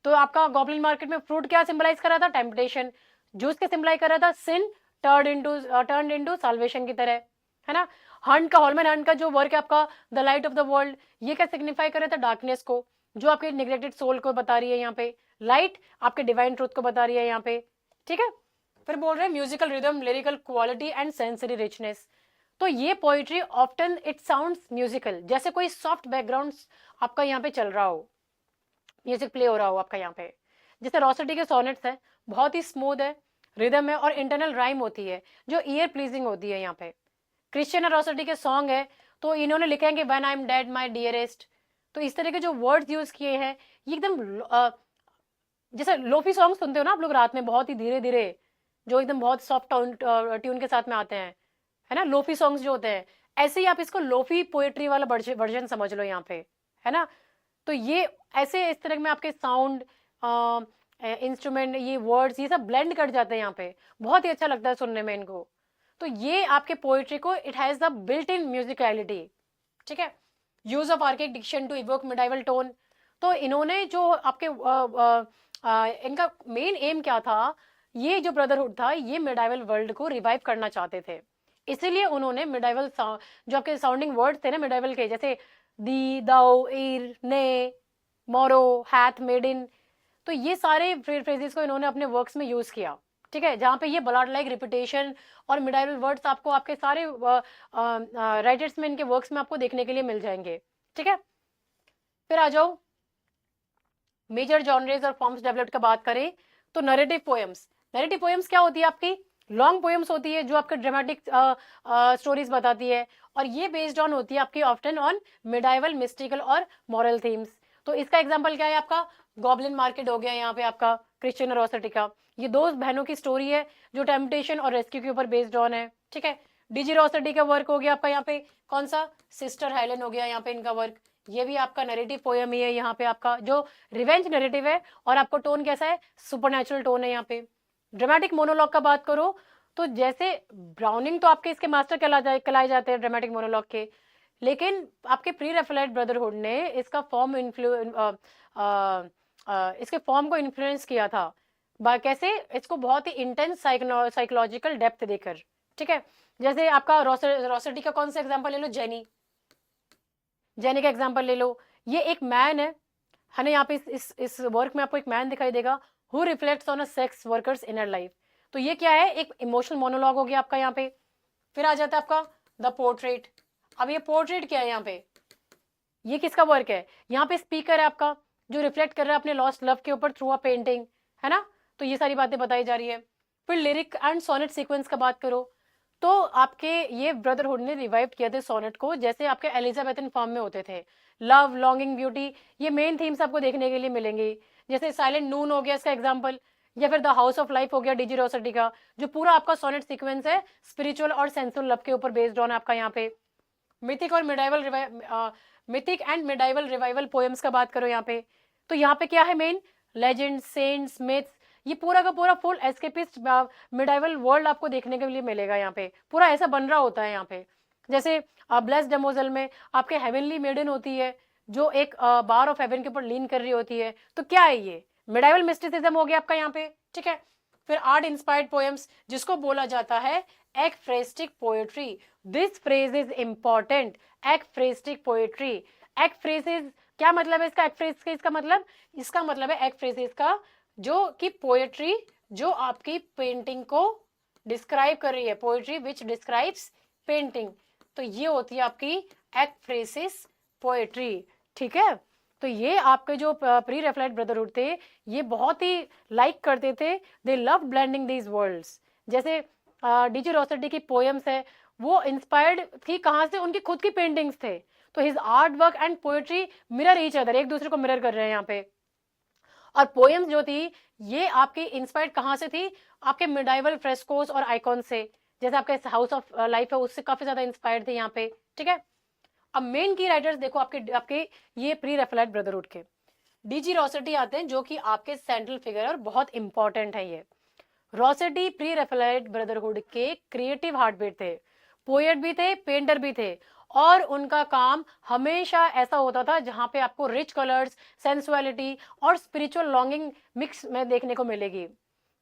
तो आपका गॉबलिन मार्केट में फ्रूट क्या सिंबलाइज कर रहा था? टेम्पटेशन। जूस के सिंबलाइज कर रहा था? सिन टर्न इनटू साल्वेशन की तरह, है ना। हंट का, हॉलमैन हंट का जो वर्क है आपका, the light of the world, ये क्या सिग्निफाई कर रहा था? डार्कनेस को, जो आपके निग्लेक्टेड सोल को बता रही है यहाँ पे। लाइट आपके डिवाइन ट्रूथ को बता रही है यहाँ पे। ठीक है। फिर बोल रहे हैं musical rhythm, lyrical quality and sensory richness. तो ये poetry often it sounds musical, जैसे कोई सॉफ्ट बैकग्राउंड आपका यहाँ पे चल रहा हो, म्यूजिक प्ले हो रहा हो आपका यहाँ पे। जैसे रोसेटी के सोनेट्स है, बहुत ही स्मूथ है, रिदम है और इंटरनल राइम होती है जो ईयर प्लीजिंग होती है यहाँ पे। क्रिश्चियन रोसेटी के सॉन्ग है, तो इन्होंने लिखे हैं कि when I am dead my dearest. तो इस तरह के जो वर्ड्स यूज किए हैं ये एकदम जैसे लोफी सॉन्ग सुनते हो ना आप लोग रात में, बहुत ही धीरे धीरे, जो एकदम बहुत सॉफ्ट ट्यून के साथ में आते हैं, है ना, लोफी सॉन्ग्स जो होते हैं, ऐसे ही आप इसको लोफी पोएट्री वाला वर्जन समझ लो यहाँ पे, है ना। तो ये ऐसे इस तरह में आपके साउंड, इंस्ट्रूमेंट, ये वर्ड्स, ये सब ब्लेंड कर जाते हैं यहाँ पे, बहुत ही अच्छा लगता है सुनने में इनको। तो ये आपके पोएट्री को it has the built in musicality, ठीक है। Use of archaic diction to evoke medieval tone. तो इन्होंने जो आपके इनका मेन एम क्या था, ये जो ब्रदरहुड था ये मिडाइवल वर्ल्ड को रिवाइव करना चाहते थे, इसीलिए उन्होंने मिडाइवल जो आपके साउंडिंग वर्ड्स थे ना मिडाइवल के, जैसे दी, दाओ, ईर, ने, मोरो, हैथ, मेडिन, तो ये सारे फ्रेजेस को इन्होंने अपने वर्क्स में यूज किया, ठीक है। जहाँ पे ये बलाड लाइक रिपीटेशन और मिडाइवल वर्ड्स आपको आपके सारे राइटर्स में, इनके वर्क्स में आपको देखने के लिए मिल जाएंगे, ठीक है। फिर आ जाओ मेजर जॉनरेज और फॉर्म्स डेवलप्ड का बात करें तो नरेटिव पोएम्स। नरेटिव पोएम्स क्या होती है आपकी, लॉन्ग पोएम्स होती है जो आपके ड्रामेटिक स्टोरीज बताती है, और ये बेस्ड ऑन होती है आपकी ऑफ्टन ऑन मिडाइवल, मिस्टिकल और मॉरल थीम्स। तो इसका एग्जांपल क्या है आपका, गॉबलिन मार्केट हो गया यहाँ पे आपका क्रिश्चियन रोसेटी का, ये दो बहनों की स्टोरी है जो टेम्पटेशन और रेस्क्यू के ऊपर बेस्ड ऑन है, ठीक है। डीजी रोसेटी का वर्क हो गया आपका यहाँ पे, कौन सा, सिस्टर हेलेन हो गया यहाँ पे इनका वर्क, ये भी आपका नैरेटिव पोएम ही है यहाँ पे आपका, जो रिवेंज नैरेटिव है, और आपको टोन कैसा है, सुपरनैचुरल टोन है यहाँ पे। ड्रामेटिक मोनोलॉग का बात करो तो जैसे ब्राउनिंग तो आपके इसके मास्टर कहलाए जाते हैं ड्रामेटिक मोनोलॉग के, लेकिन आपके प्री रैफेलाइट ब्रदरहुड ने इसका फॉर्म इसके फॉर्म को इन्फ्लुएंस किया था, कैसे, इसको बहुत ही इंटेंस साइकोलॉजिकल डेप्थ देकर, ठीक है। जैसे आपका रोसेटी का कौन सा एग्जाम्पल ले लो, जेनी, जेनी का एग्जाम्पल ले लो, ये एक मैन है ना, यहाँ पे इस वर्क में आपको एक मैन दिखाई देगा who reflects on a sex workers inner life. तो ये क्या है, एक इमोशनल मोनोलॉग हो गया आपका यहाँ पे। फिर आ जाता है आपका द पोर्ट्रेट। अब ये पोर्ट्रेट क्या है यहाँ पे, ये किसका वर्क है, यहाँ पे स्पीकर है आपका जो रिफ्लेक्ट कर रहा है अपने लॉस्ट लव के ऊपर थ्रू अ पेंटिंग, है ना। तो ये सारी बातें बताई जा रही है। फिर लिरिक एंड सोनेट सीक्वेंस का बात करो तो आपके ये ब्रदरहुड ने रिवाइव किया थे सोनेट को, जैसे आपके एलिजाबेथन फॉर्म में होते थे, लव, लॉन्गिंग, ब्यूटी, ये मेन थीम्स आपको देखने के लिए मिलेंगी। जैसे साइलेंट नून हो गया इसका एग्जाम्पल, या फिर द हाउस ऑफ लाइफ हो गया डीजी रोसेटी का, जो पूरा आपका सोनेट सीक्वेंस है स्पिरिचुअल और सेंसुअल लव के ऊपर बेस्ड ऑन आपका यहाँ पे। मिथिक और mythic and medieval revival poems का बात करो यहाँ पे, तो यहाँ पे क्या है मेन, लेजेंड, सेंट्स, मिथ्स, ये पूरा का पूरा फुल एस्केपिस्ट मिडाइवल वर्ल्ड आपको देखने के लिए मिलेगा यहाँ पे, पूरा ऐसा बन रहा होता है यहाँ पे। जैसे ब्लेस्ड डेमोजल में आपके हेवनली मेडन होती है जो एक बार ऑफ हेवन के ऊपर लीन कर रही होती है, तो क्या है ये, मिडाइवल मिस्टिसिज्म हो गया आपका यहाँ पे, ठीक है। फिर आर्ट इंस्पायर्ड पोएम्स जिसको बोला जाता है ekphrastic poetry, this phrase is important, ekphrastic poetry. Ekphrases क्या मतलब है इसका, एक्फ्रेज इसका मतलब है एक्फ्रेजेस का जो कि पोएट्री जो आपकी पेंटिंग को डिस्क्राइब कर रही है, पोएट्री विच डिस्क्राइब्स पेंटिंग, तो ये होती है आपकी एक्फ्रेसिस पोएट्री, ठीक है। तो ये आपके जो प्री रैफेलाइट ब्रदरहुड थे ये बहुत ही लाइक करते थे, they love blending these worlds. जैसे डीजी रोसेटी की पोएम्स है वो इंस्पायर्ड थी कहाँ से, उनकी खुद की पेंटिंग्स थे, तो his art work and poetry mirror each other, एक दूसरे को मिरर कर रहे हैं यहाँ पे। और पोएम्स जो थी ये आपकी इंस्पायर्ड कहाँ से थी, आपके मिडाइवल फ्रेस्कोस और आइकॉन से, जैसे आपके हाउस ऑफ लाइफ है उससे काफी ज्यादा इंस्पायर्ड थे यहाँ पे, ठीक है। अब मेन की राइटर्स देखो आपके ये प्री रैफेलाइट ब्रदरहुड के, डीजी रोसेटी आते हैं जो कि आपके सेंट्रल फिगर और बहुत इंपॉर्टेंट है ये। रोसेटी प्री रैफेलाइट ब्रदरहुड के क्रिएटिव हार्टबीट थे, पोएट भी थे, पेंटर भी थे, और उनका काम हमेशा ऐसा होता था जहां पे आपको रिच कलर्स, सेंसुअलिटी और स्पिरिचुअल लॉन्गिंग मिक्स में देखने को मिलेगी।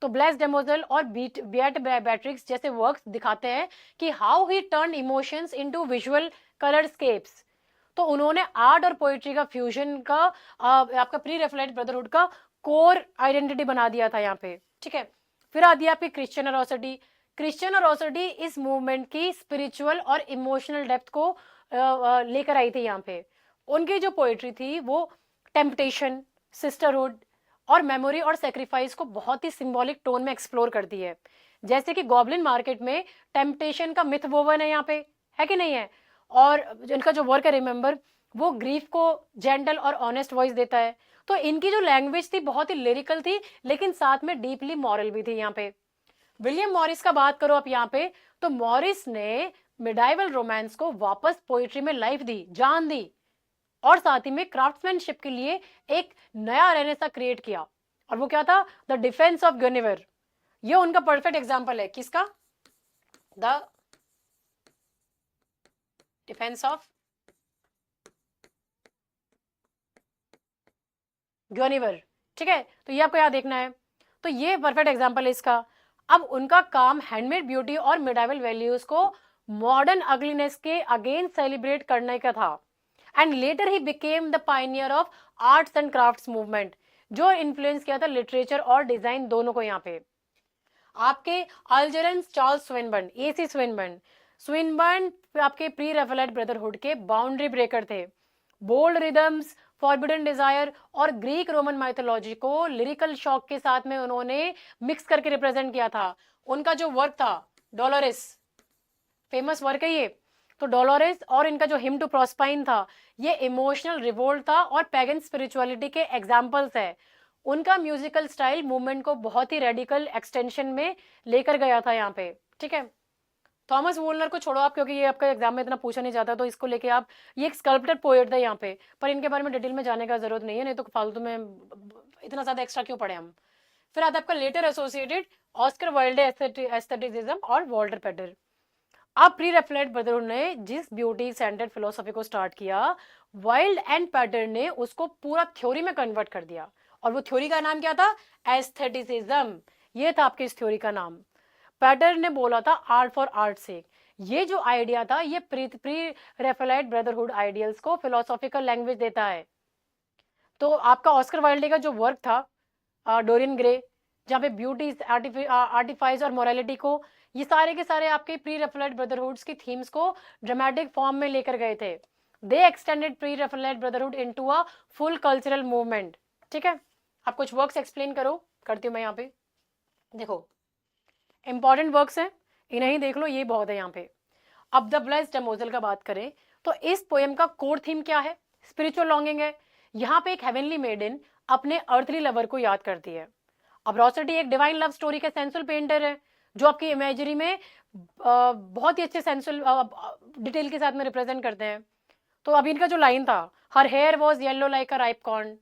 तो ब्लेस्ड डेमोजल और बियट बैट्रिक्स जैसे वर्क्स दिखाते हैं कि how he turn emotions into visual colourscapes. तो उन्होंने आर्ट और पोएट्री का फ्यूजन का आपका प्री रैफेलाइट ब्रदरहुड का कोर आइडेंटिटी बना दिया था यहाँ पे, ठीक है। फिर आ दिया आपकी क्रिश्चियन रोसेटी, क्रिश्चियन और रोसडी इस मूवमेंट की स्पिरिचुअल और इमोशनल डेप्थ को लेकर आई थी यहाँ पे। उनकी जो पोएट्री थी वो टेम्पटेशन, सिस्टरहुड और मेमोरी और सेक्रीफाइस को बहुत ही सिंबॉलिक टोन में एक्सप्लोर करती है। जैसे कि गॉब्लिन मार्केट में टेम्पटेशन का मिथ वोवन है यहाँ पे, है कि नहीं है? और इनका जो वर्क है रिमेंबर, वो ग्रीफ को जेंटल और ऑनेस्ट वॉइस देता है। तो इनकी जो लैंग्वेज थी बहुत ही लिरिकल थी, लेकिन साथ में डीपली मॉरल भी थी यहाँ पे। विलियम मॉरिस का बात करो आप यहाँ पे, तो मॉरिस ने मिडाइवल रोमांस को वापस पोइट्री में लाइफ दी, जान दी, और साथ ही में क्राफ्ट्समैनशिप के लिए एक नया रेनेसा क्रिएट किया। और वो क्या था? The defence of Guinevere. ये उनका परफेक्ट एग्जांपल है। किसका? The defence of Guinevere. ठीक है, तो ये आपको याद देखना है। तो ये परफेक्ट एग्जांपल है इसका। अब उनका काम हैंडमेड ब्यूटी और मिडाइवल वैल्यूज को मॉडर्न अगलीनेस के अगेंस्ट सेलिब्रेट करने का था। And later he became the Pioneer of arts and crafts movement, जो इन्फ्लुएंस किया था लिटरेचर और डिजाइन दोनों को। यहाँ पे आपके Algernon Charles Swinburne, A C Swinburne. Swinburne आपके प्री रेफेलाइट ब्रदरहुड के बाउंड्री ब्रेकर थे। बोल्ड रिदम्स, फॉरबिडन डिजायर और ग्रीक रोमन माइथोलॉजी को लिरिकल शॉक के साथ में उन्होंने मिक्स करके रिप्रेजेंट किया था। उनका जो वर्क था डोलोरेस, फेमस वर्क है ये। तो डोलोरेस और इनका जो हिम टू प्रोस्पाइन था, ये इमोशनल रिवोल्ट था और पैगन स्पिरिचुअलिटी के एग्जाम्पल्स है। उनका म्यूजिकल स्टाइल मूवमेंट को बहुत ही रेडिकल एक्सटेंशन में लेकर गया था यहाँ पे। ठीक है, थॉमस वूलनर को छोड़ो आप, क्योंकि ये आपका एग्जाम में इतना पूछा नहीं जाता, तो इसको लेके आप, ये एक स्कल्प्टेड पोएट था यहाँ पे, पर इनके बारे में डिटेल में जाने का जरूरत नहीं है, नहीं तो फालतू में इतना ज्यादा एक्स्ट्रा क्यों पढ़े हम। फिर आता है आपका later associated Oscar Wilde aestheticism और वॉल्टर पेटर। अब प्री रेफेलाइट ब्रदरहुड ने जिस ब्यूटी सेंटर्ड फिलोसफी को स्टार्ट किया, वाइल्ड एंड पैटर्न ने उसको पूरा थ्योरी में कन्वर्ट कर दिया। और वो थ्योरी का नाम क्या था? एस्थेटिसिज्म। ये था आपके इस थ्योरी का नाम। पैटर्न ने बोला था आर्ट फॉर आर्ट से। ये जो आइडिया था, ये प्री रेफेलाइट ब्रदरहुड आइडियल्स को फिलोसॉफिकल लैंग्वेज देता है। तो आपका ऑस्कर वाइल्ड का जो वर्क था डोरियन ग्रे, जहाँ पे ब्यूटी, आर्टिफाइस और मोरालिटी को, ये सारे के सारे आपके प्री रेफेलाइट ब्रदरहुड्स की थीम्स को ड्रामेटिक फॉर्म में लेकर गए थे। They extended pre Raphaelite brotherhood into a full cultural movement. ठीक है, आप कुछ वर्क्स एक्सप्लेन करो, करती हूँ मैं यहाँ पे। देखो इंपॉर्टेंट वर्क्स हैं, इन्हें ही देख लो, ये बहुत है यहाँ पे। अब द ब्लेस्ड डेमोजल का बात करें तो इस पोएम का कोर थीम क्या है? स्पिरिचुअल लॉन्गिंग है। यहाँ पे एक हेवनली मेडन अपने अर्थली लवर को याद करती है। अब रोसेटी एक डिवाइन लव स्टोरी के सेंसुअल पेंटर है, जो आपकी इमेजरी में बहुत ही अच्छे सेंसुअल डिटेल के साथ में रिप्रेजेंट करते हैं। तो अभी इनका जो लाइन था, her hair was yellow like a ripe corn,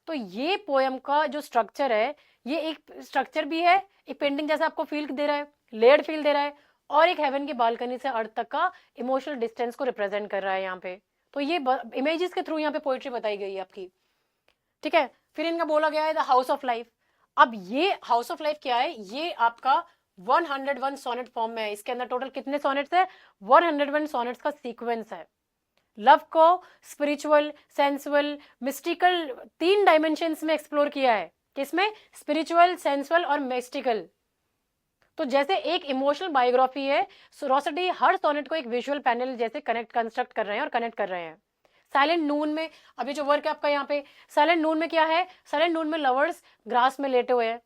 तो ये पोएम का जो स्ट्रक्चर है, ये एक स्ट्रक्चर भी है, एक पेंटिंग जैसा आपको फील दे रहा है, लेयर्ड फील दे रहा है, और एक हेवन की बालकनी से अर्थ तक का इमोशनल डिस्टेंस को रिप्रेजेंट कर रहा है यहाँ पे। तो ये इमेजेस के थ्रू यहाँ पे पोएट्री बताई गई है आपकी। ठीक है, फिर इनका बोला गया है द हाउस ऑफ लाइफ। अब ये हाउस ऑफ लाइफ क्या है? ये आपका 101 सोनेट फॉर्म में है। इसके अंदर टोटल कितने सोनेट्स है? 101 सोनेट्स का सीक्वेंस है। लव को स्पिरिचुअल, सेंसुअल, मिस्टिकल 3 डायमेंशंस में एक्सप्लोर किया है। किसमें? स्पिरिचुअल, सेंसुअल और मिस्टिकल। तो जैसे एक इमोशनल बायोग्राफी है, रोसेटी हर सोनेट को एक विजुअल पैनल जैसे कंस्ट्रक्ट कर रहे हैं और कनेक्ट कर रहे हैं। साइलेंट नून में, अभी जो वर्क है आपका यहाँ पे, साइलेंट नून में क्या है? साइलेंट नून में लवर्स ग्रास में लेटे हुए हैं,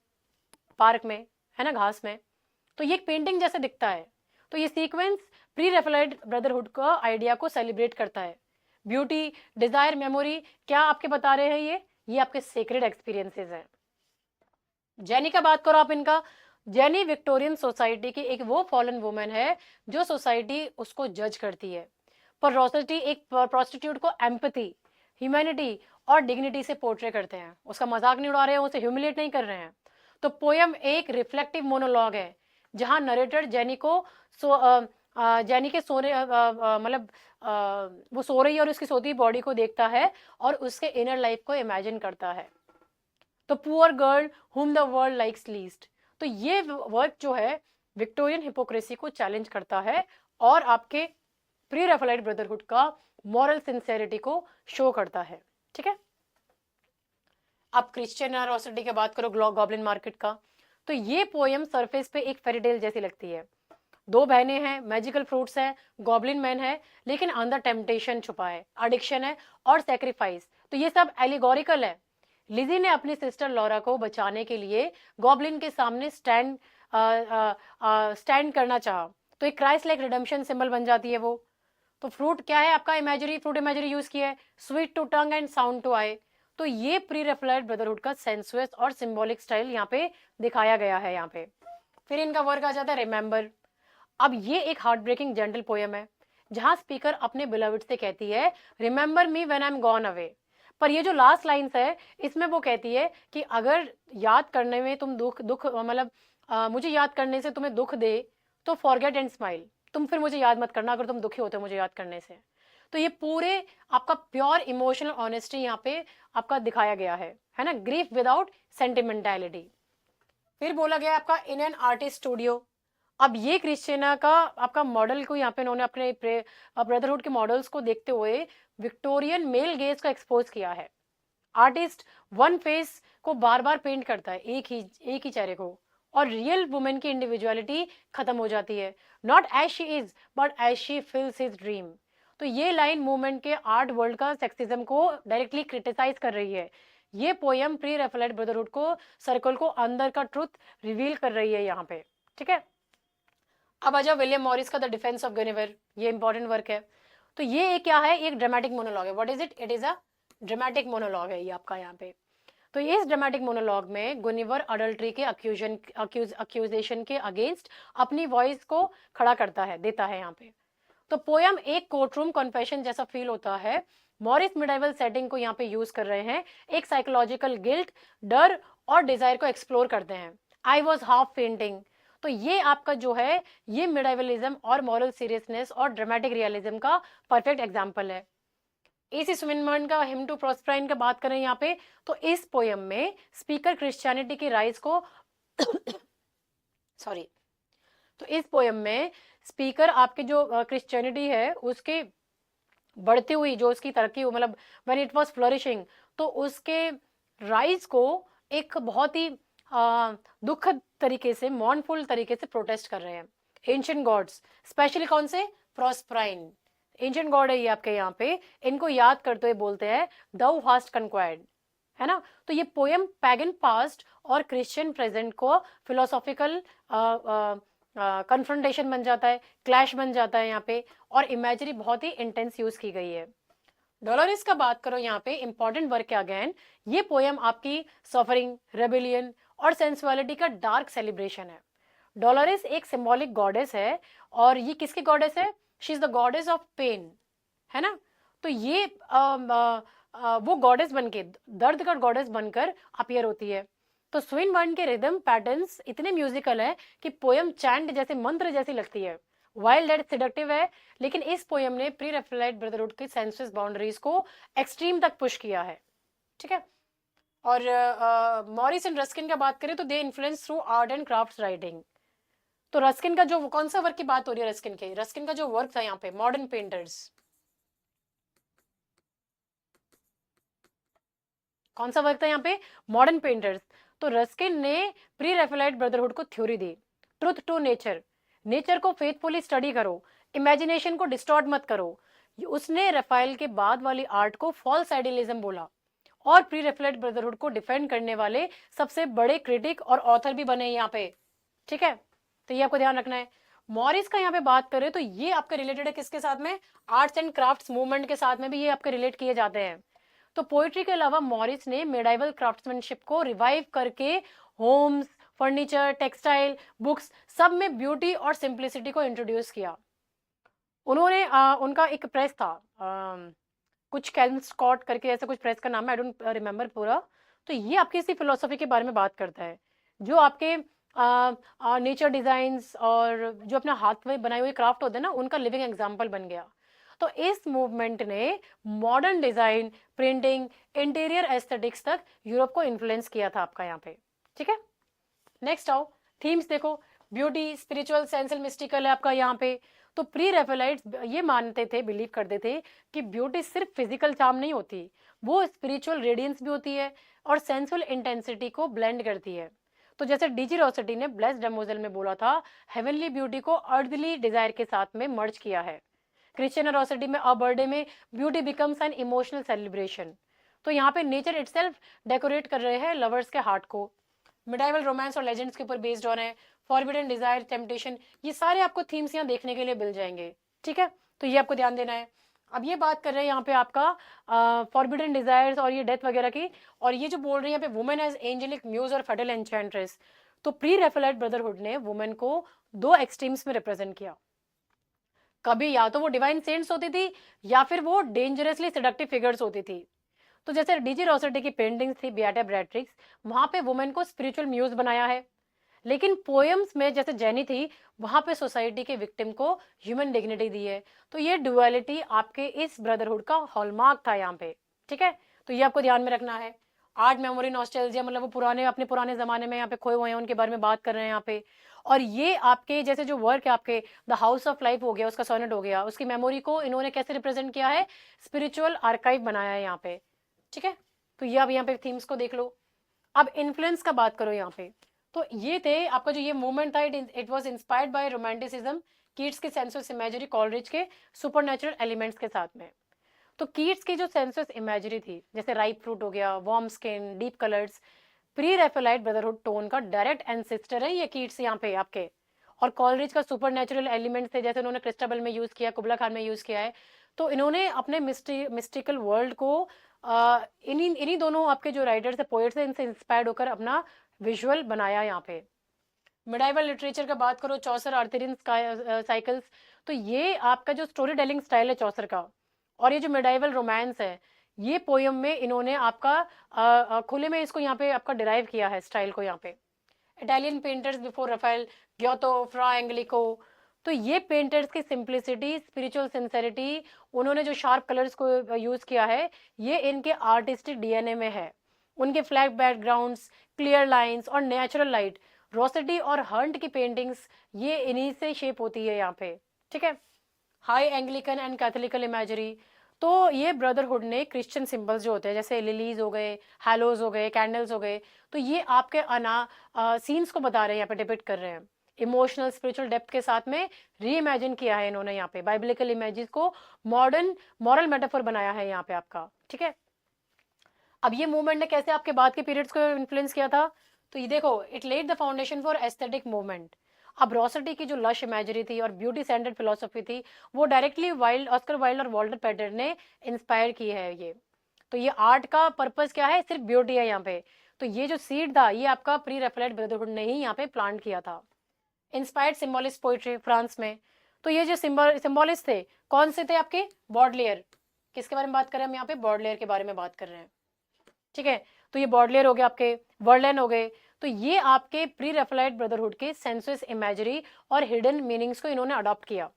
पार्क में, है ना, घास में। तो ये एक पेंटिंग जैसे दिखता है। तो ये सीक्वेंस प्री रेफेलाइट ब्रदरहुड का आइडिया को सेलिब्रेट करता है। ब्यूटी, डिजायर, मेमोरी क्या आपके बता रहे हैं? ये आपके सेक्रेड एक्सपीरियंसेस हैं। जेनी का बात करो आप इनका, जेनी विक्टोरियन सोसाइटी की एक वो फॉलन वुमेन है जो सोसाइटी उसको जज करती है, पर रोसेटी एक प्रोस्टिट्यूट को एम्पैथी, ह्यूमैनिटी और डिग्निटी से पोर्ट्रे करते हैं। उसका मजाक नहीं उड़ा रहे हैं, उसे ह्यूमिलेट नहीं कर रहे हैं। तो पोएम एक रिफ्लेक्टिव मोनोलॉग है, जहां नरेटर जेनी को जेनी के सोने मतलब वो सो रही है और उसकी सोती बॉडी को देखता है और उसके इनर लाइफ को इमेजिन करता है। तो poor girl whom the world likes least. तो ये वर्क जो है विक्टोरियन हिपोक्रेसी को चैलेंज करता है और आपके प्री रेफेलाइट ब्रदरहुड का मॉरल सिंसेरिटी को शो करता है। ठीक है, अब क्रिश्चियन रोसेटी की बात करो, गॉब्लिन मार्केट का, तो ये पोयम सरफेस पे एक फेरीटेल जैसी लगती है। दो बहनें हैं, मैजिकल फ्रूट्स है, गॉब्लिन मैन है, लेकिन अंदर टेम्पटेशन छुपा है, एडिक्शन है और सेक्रीफाइस। तो ये सब एलिगोरिकल है। लिजी ने अपनी सिस्टर लॉरा को बचाने के लिए गॉब्लिन के सामने स्टैंड करना चाहा, तो एक क्राइस्ट लाइक रिडेम्पशन सिंबल बन जाती है वो। तो फ्रूट क्या है आपका, इमेजरी फ्रूट इमेजरी यूज किया है, sweet to tongue and sound to eye. तो ये प्री रेफलाइट ब्रदरहुड का सेंसुअस और सिंबॉलिक स्टाइल यहाँ पे दिखाया गया है यहाँ पे। फिर इनका वर्क आ जाता है रिमेंबर। अब ये एक हार्ट ब्रेकिंग जेंटल पोयम है, जहां स्पीकर अपने बिलवड से कहती है remember me when I am gone away. पर ये जो लास्ट लाइन्स है, इसमें वो कहती है कि अगर याद करने में तुम दुख दुख मतलब मुझे याद करने से तुम्हें दुख दे तो फॉरगेट एंड स्माइल, तुम फिर मुझे याद मत करना अगर तुम दुखी होते हो मुझे याद करने से। तो ये पूरे आपका प्योर इमोशनल ऑनेस्टी यहाँ पे आपका दिखाया गया है ना, ग्रीफ विदाउट सेंटिमेंटैलिटी। फिर बोला गया आपका इन एन आर्टिस्ट स्टूडियो। अब ये क्रिश्चियना का आपका मॉडल को यहाँ पे उन्होंने अपने ब्रदरहुड के मॉडल्स को देखते हुए विक्टोरियन मेल गेज का एक्सपोज किया है। आर्टिस्ट वन फेस को बार बार पेंट करता है, एक ही चेहरे को, और रियल वुमेन की इंडिविजुअलिटी खत्म हो जाती है, not as she is but as she fills his dream. तो ये लाइन मूवमेंट के आर्ट वर्ल्ड का सेक्सिज्म को डायरेक्टली क्रिटिसाइज कर रही है। ये पोयम प्री रेफलाइट ब्रदरहुड को सर्कल को अंदर का ट्रुथ रिवील कर रही है यहाँ पे, ठीक है। अब आ जाओ विलियम मॉरिस का द डिफेंस ऑफ गुइनेवर, ये इंपॉर्टेंट वर्क है। तो ये क्या है, एक ड्रामेटिक मोनोलॉग है। What is it? It is a dramatic monologue है ये आपका यहाँ पे। तो इस ड्रामेटिक मोनोलॉग में गुइनेवर अडल्ट्री के अक्यूजेशन के अगेंस्ट अपनी वॉइस को खड़ा करता है, देता है यहाँ पे। तो पोयम एक कोर्टरूम कॉन्फेशन जैसा फील होता है। मॉरिस मिडाइवल सेटिंग को यहाँ पे यूज कर रहे हैं, एक साइकोलॉजिकल गिल्ट, डर और डिजायर को एक्सप्लोर करते हैं। I was half fainting. तो ये आपका जो है ये मिडाइवलिज्म और मॉरल सीरियसनेस और ड्रामेटिक रियलिज्म का परफेक्ट एग्जाम्पल है। एसी स्विनबर्न का हिम टू प्रॉस्पराइन का बात करें यहाँ पे, तो इस पोयम में स्पीकर क्रिश्चियनिटी की राइज को सॉरी तो इस पोयम में स्पीकर आपके जो क्रिश्चियनिटी है उसके बढ़ती हुई जो उसकी तरक्की मतलब व्हेन इट वाज फ्लरिशिंग, तो उसके राइज को एक बहुत ही दुखद तरीके से, मॉर्नफुल तरीके से प्रोटेस्ट कर रहे हैं। एंशिएंट गॉड्स, स्पेशली कौन से? प्रॉस्पराइन एंशिएंट गॉड है ये आपके यहाँ पे, इनको याद करते हुए बोलते हैं दाउ हास्ट कन्क्वायर्ड, है ना। तो ये पोयम पैगन पास्ट और क्रिश्चियन प्रेजेंट को फिलोसॉफिकल कन्फ्रंटेशन बन जाता है, क्लैश बन जाता है यहाँ पे, और इमेजरी बहुत ही इंटेंस यूज की गई है। डोलोरिस का बात करो यहाँ पे, इंपॉर्टेंट वर्क है अगेन। ये पोयम आपकी सफरिंग, रेबिलियन और सेंसुअलिटी का डार्क सेलिब्रेशन है। डोलोरिस एक सिंबॉलिक गॉडेस है, और ये किसकी गॉडेस है? She is the goddess of pain, है ना। तो ये वो गॉडेस बनके, दर्द का गॉडेस बनकर अपीयर होती है। तो स्विनबर्न के रिदम पैटर्न्स इतने म्यूजिकल है कि पोयम चैंट जैसे, मंत्र जैसी लगती है। वाइल्ड एंड सिडक्टिव है, लेकिन इस पोयम ने प्री रेफलाइट ब्रदरहुड की सेंसुअस बाउंड्रीज को एक्सट्रीम तक पुश किया है, ठीक है। और मॉरिस एंड रस्किन का बात करें तो they influence through art and craft writing. तो रस्किन का जो कौन सा वर्क की बात हो रही है? रस्किन का जो वर्क था यहाँ पे, मॉडर्न पेंटर्स, कौन सा वर्क था यहाँ पे? Modern painters. तो रस्किन ने प्री रेफलाइट ब्रदरहुड को थ्योरी दी, ट्रुथ टू नेचर, नेचर को फेथफुली स्टडी करो, इमेजिनेशन को डिस्टॉर्ट मत करो। उसने रफाइल के बाद वाली आर्ट को फॉल्स आइडियलिज्म बोला, और प्री रेफलाइट ब्रदरहुड को डिफेंड करने वाले सबसे बड़े क्रिटिक और ऑथर भी बने यहाँ पे, ठीक है। तो ये आपको ध्यान रखना है। मॉरिस का यहाँ पे बात करें तो ये आपके रिलेटेड है किसके साथ में? आर्ट्स एंड क्राफ्ट्स मूवमेंट के साथ में भी ये आपके रिलेट किए जाते हैं। तो पोइट्री के अलावा मॉरिस ने मेडाइवल क्राफ्ट्समैनशिप को रिवाइव करके होम्स, फर्नीचर, टेक्सटाइल, बुक्स सब में ब्यूटी और सिंप्लिसिटी को इंट्रोड्यूस किया। उन्होंने उनका एक प्रेस था, कुछ कैल्विन स्कॉट करके ऐसा कुछ प्रेस का नाम है, आई डोंट रिमेम्बर पूरा। तो ये आपकी इसी फिलोसफी के बारे में बात करता है, जो आपके नेचर डिजाइन्स और जो अपने हाथ में बनाए हुए क्राफ्ट होते हैं ना, उनका लिविंग एग्जाम्पल बन गया। तो इस मूवमेंट ने modern design, printing, interior aesthetics तक यूरोप को इन्फ्लुएंस किया था आपका यहाँ पे, ठीक है। नेक्स्ट आओ, थीम्स देखो, ब्यूटी, स्पिरिचुअल, सेंसुअल, मिस्टिकल है आपका यहाँ पे। तो प्री रेफलाइट्स ये मानते थे, बिलीव करते थे कि ब्यूटी सिर्फ फिजिकल चार्म नहीं होती, वो स्पिरिचुअल रेडियंस भी होती है और सेंसुअल इंटेंसिटी को ब्लेंड करती है। तो जैसे डीजी रोसेटी ने ब्लेस्ड डेमोजेल में बोला था, हेवनली ब्यूटी को अर्थली डिजायर के साथ में मर्ज किया है। क्रिश्चियन रोसेटी में अ बर्थडे में beauty becomes an emotional celebration. तो यहाँ पे नेचर इटसेल्फ डेकोरेट कर रहे हैं लवर्स के हार्ट को। मिडाइवल रोमांस और लेजेंड्स के ऊपर बेस्ड ऑन है। फॉरबिडन डिजायर, टेम्पटेशन, ये सारे आपको थीम्स यहाँ देखने के लिए मिल जाएंगे। ठीक है, तो ये आपको ध्यान देना है। अब ये बात कर रहे हैं यहाँ पे आपका फॉरबिडन डिजायर्स और ये डेथ वगैरह की, और ये जो बोल रहे हैं यहाँ पे वुमेन एज एंजेलिक म्यूज और फेटल एन्चेंट्रेस। तो प्री रेफेलाइट ब्रदरहुड ने वुमेन को दो एक्सट्रीम्स में रिप्रेजेंट किया। कभी या तो वो डिवाइन सेंट्स होती थी या फिर वो डेंजरसली सेडक्टिव फिगर्स होती थी। तो जैसे डीजी रोसेटी की पेंटिंग्स थी बियाटा ब्रैट्रिक्स, वहां पे वुमेन को स्पिरिचुअल म्यूज बनाया है। लेकिन पोएम्स में जैसे जेनी थी, वहां पे सोसाइटी के विक्टिम को ह्यूमन डिग्निटी दी है। तो ये डुअलिटी आपके इस ब्रदरहुड का हॉलमार्क था यहाँ पे। ठीक है, तो ये आपको ध्यान में रखना है। आर्ट मेमोरी नॉस्टैल्जिया, मतलब वो पुराने अपने पुराने जमाने में यहाँ पे खोए हुए हैं, उनके बारे में बात कर रहे हैं यहाँ पे। और ये आपके जैसे जो वर्क है आपके द हाउस ऑफ लाइफ हो गया, उसका सोनेट हो गया, उसकी मेमोरी को इन्होंने कैसे रिप्रेजेंट किया है, स्पिरिचुअल आर्काइव बनाया है यहाँ पे। ठीक है, तो ये अब यहाँ पे थीम्स को देख लो। अब इन्फ्लुएंस का बात करो यहाँ पे, तो ये थे आपका जो ये मूवमेंट था, it was inspired by romanticism, Keats के सेंसस इमेजरी, कॉलरिज के सुपरनेचुरल एलिमेंट्स के साथ में। तो कीट्स की जो सेंसस इमेजरी थी, जैसे राइप फ्रूट हो गया, warm skin, deep colours, pre Raphaelite brotherhood tone का डायरेक्ट एंसेस्टर है ये कीट्स यहाँ पे आपके। और कॉलरिज का सुपरनेचुरल एलिमेंट्स थे, जैसे उन्होंने क्रिस्टाबल में यूज किया, कुबला खान में यूज किया है। तो इन्होंने अपने मिस्टिकल वर्ल्ड को इन्हीं दोनों आपके जो राइटर्स है, पोएट्स हैं, इनसे इंस्पायर्ड होकर अपना विजुअल बनाया यहाँ पे। मिडाइवल लिटरेचर का बात करो, चौसर, आर्थरियन साइकिल्स, तो ये आपका जो स्टोरी टेलिंग स्टाइल है चौसर का, और ये जो मिडाइवल रोमांस है, ये पोयम में इन्होंने आपका खुले में इसको यहाँ पे आपका डिराइव किया है स्टाइल को यहाँ पे। इटालियन पेंटर्स बिफोर राफेल, ग्योतो, फ्रा एंगलिको, तो ये पेंटर्स की सिंप्लिसिटी, स्पिरिचुअल सिंसेरिटी, उन्होंने जो शार्प कलर्स को यूज किया है, ये इनके आर्टिस्टिक डीएनए में है। उनके फ्लैट बैकग्राउंड्स, क्लियर लाइंस और नेचुरल लाइट, रोसेटी और हंट की पेंटिंग्स, ये इन्हीं से शेप होती है यहाँ पे। ठीक है, हाई एंग्लिकन एंड कैथोलिकल इमेजरी, तो ये ब्रदरहुड ने क्रिश्चियन सिंबल्स जो होते हैं, जैसे लिलीज हो गए, हैलोज हो गए, कैंडल्स हो गए, तो ये आपके सीन्स को बता रहे हैं, यहाँ पे डिपिक्ट कर रहे हैं। इमोशनल स्पिरिचुअल डेप्थ के साथ में री इमेजिन किया है इन्होंने यहाँ पे, बाइबलिकल इमेजेस को मॉडर्न मॉरल मेटाफोर बनाया है यहाँ पे आपका। ठीक है, अब ये मूवमेंट ने कैसे आपके बाद के पीरियड्स को इन्फ्लुएंस किया था, तो ये देखो, it laid the foundation for aesthetic movement. अब रोसेटी की जो लश इमेजरी थी और ब्यूटी सेंटर्ड फिलोसफी थी, वो डायरेक्टली ऑस्कर वाइल्ड और वॉल्टर पैटर ने इंस्पायर की है ये। तो ये आर्ट का पर्पस क्या है, सिर्फ ब्यूटी है यहाँ पे। तो ये जो सीड था, ये आपका प्री रेफेलाइट ब्रदरहुड ने ही यहाँ पे प्लांट किया था। इंस्पायर्ड सिम्बॉलिस्ट पोइट्री फ्रांस में, तो ये जो सिम्बॉलिस्ट थे, कौन से थे आपके, बॉडलेयर। किसके बारे में बात कर रहे हैं हम यहाँ पे, बॉडलेयर के बारे में बात कर रहे हैं। ठीक है, तो ये बॉडलेयर हो गए, आपके वर्लेन हो गए। तो ये आपके प्री रेफेलाइट ब्रदरहुड के सेंसुअस इमेजरी और हिडन मीनिंग्स को इन्होंने अडॉप्ट किया।